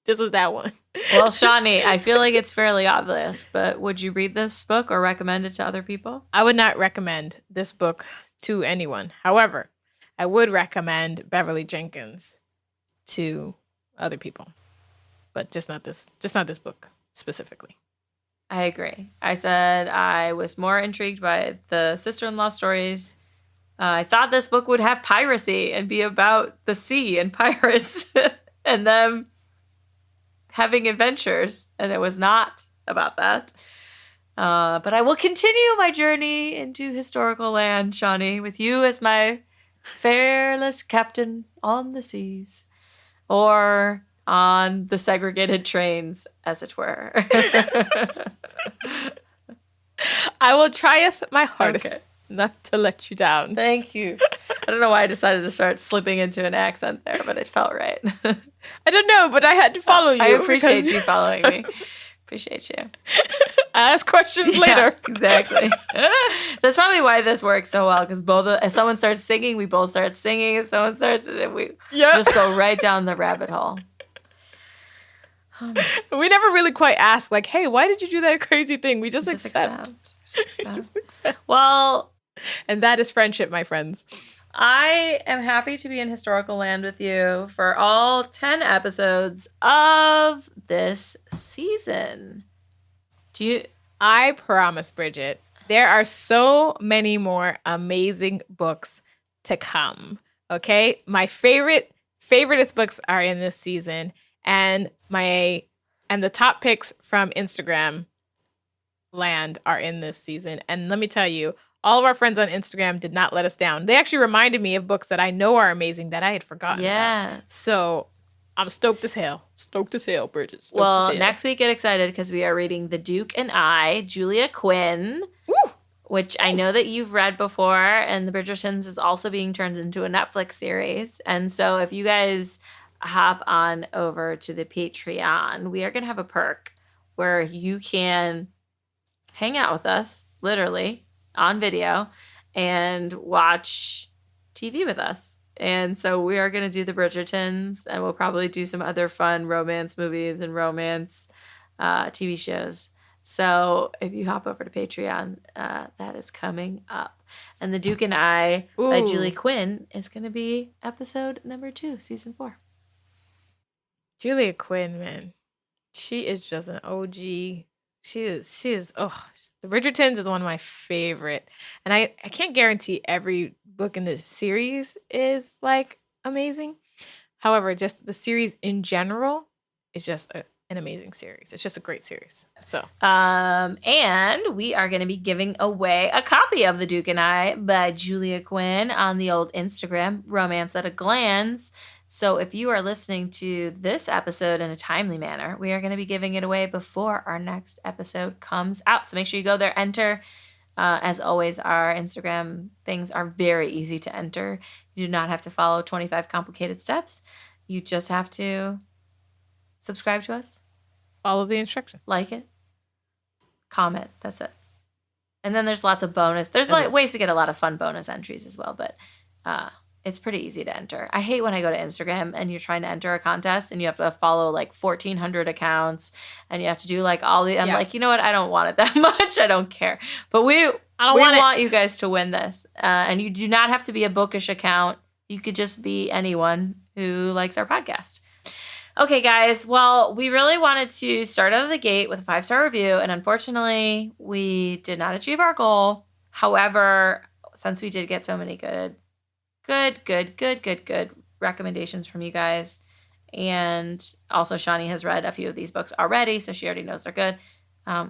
This was that one. Well, Shawnee, I feel like it's fairly obvious, but would you read this book or recommend it to other people? I would not recommend this book to anyone. However, I would recommend Beverly Jenkins to other people, but just not this book specifically. I agree. I said I was more intrigued by the sister-in-law stories. I thought this book would have piracy and be about the sea and pirates and them having adventures, and it was not about that. But I will continue my journey into historical land, Shawnee, with you as my fearless captain on the seas, or on the segregated trains, as it were. I will trieth my hardest not to let you down. Thank you. I don't know why I decided to start slipping into an accent there, but it felt right. I don't know, but I had to follow you. I appreciate you following me. Appreciate you. I ask questions later. Exactly. That's probably why this works so well, because if someone starts singing, we both start singing. If someone starts, we just go right down the rabbit hole. We never really quite ask, hey, why did you do that crazy thing? We just accept. Well, and that is friendship, my friends. I am happy to be in historical land with you for all 10 episodes of this season. I promise, Bridget, there are so many more amazing books to come. Okay? My favoriteest books are in this season, and the top picks from Instagram land are in this season. And let me tell you, all of our friends on Instagram did not let us down. They actually reminded me of books that I know are amazing that I had forgotten about. So I'm stoked as hell. Stoked as hell, Bridget. Stoked well, as hell. next week, get excited because we are reading The Duke and I, Julia Quinn, which I know that you've read before. And The Bridgertons is also being turned into a Netflix series. And so if you guys hop on over to the Patreon, we are going to have a perk where you can hang out with us, literally, on video, and watch TV with us. And so we are going to do the Bridgertons, and we'll probably do some other fun romance movies and romance TV shows. So if you hop over to Patreon, that is coming up. And The Duke and I by Julie Quinn is going to be episode number 2, season 4. Julia Quinn, man. She is just an OG. She is, The Bridgertons is one of my favorite. And I can't guarantee every book in this series is, like, amazing. However, just the series in general is just an amazing series. It's just a great series. So, and we are going to be giving away a copy of The Duke and I by Julia Quinn on the old Instagram, Romance at a Glance. So if you are listening to this episode in a timely manner, we are going to be giving it away before our next episode comes out. So make sure you go there, enter. As always, our Instagram things are very easy to enter. You do not have to follow 25 complicated steps. You just have to subscribe to us. Follow the instructions. Like it. Comment. That's it. And then there's lots of bonus. There's ways to get a lot of fun bonus entries as well, but it's pretty easy to enter. I hate when I go to Instagram and you're trying to enter a contest and you have to follow like 1,400 accounts and you have to do like all the. I'm like, you know what? I don't want it that much. I don't care. But we want you guys to win this. And you do not have to be a bookish account. You could just be anyone who likes our podcast. Okay, guys. Well, we really wanted to start out of the gate with a 5-star review. And unfortunately, we did not achieve our goal. However, since we did get so many good recommendations from you guys. And also Shani has read a few of these books already, so she already knows they're good.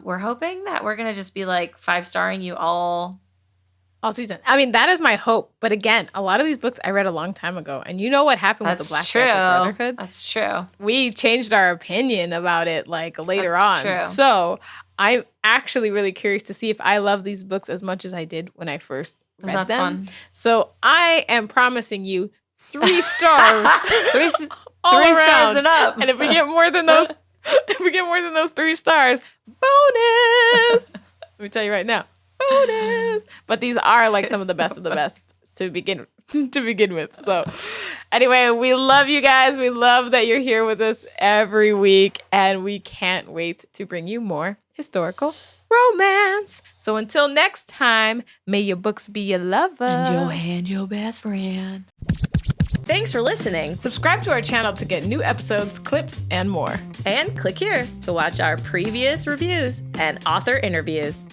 We're hoping that we're going to just be like 5-starring you all season. I mean, that is my hope. But again, a lot of these books I read a long time ago. And you know what happened with the Black Panther Brotherhood? That's true. We changed our opinion about it like later on. True. So I'm actually really curious to see if I love these books as much as I did when I first read them. Fun. So I am promising you 3 stars. 3 stars and up. And if we get more than those, 3 stars, bonus. Let me tell you right now, bonus. But these are like some of the best of the best to begin with. So anyway, we love you guys. We love that you're here with us every week, and we can't wait to bring you more historical romance. So until next time, may your books be your lover. And your hand your best friend. Thanks for listening. Subscribe to our channel to get new episodes, clips, and more. And click here to watch our previous reviews and author interviews.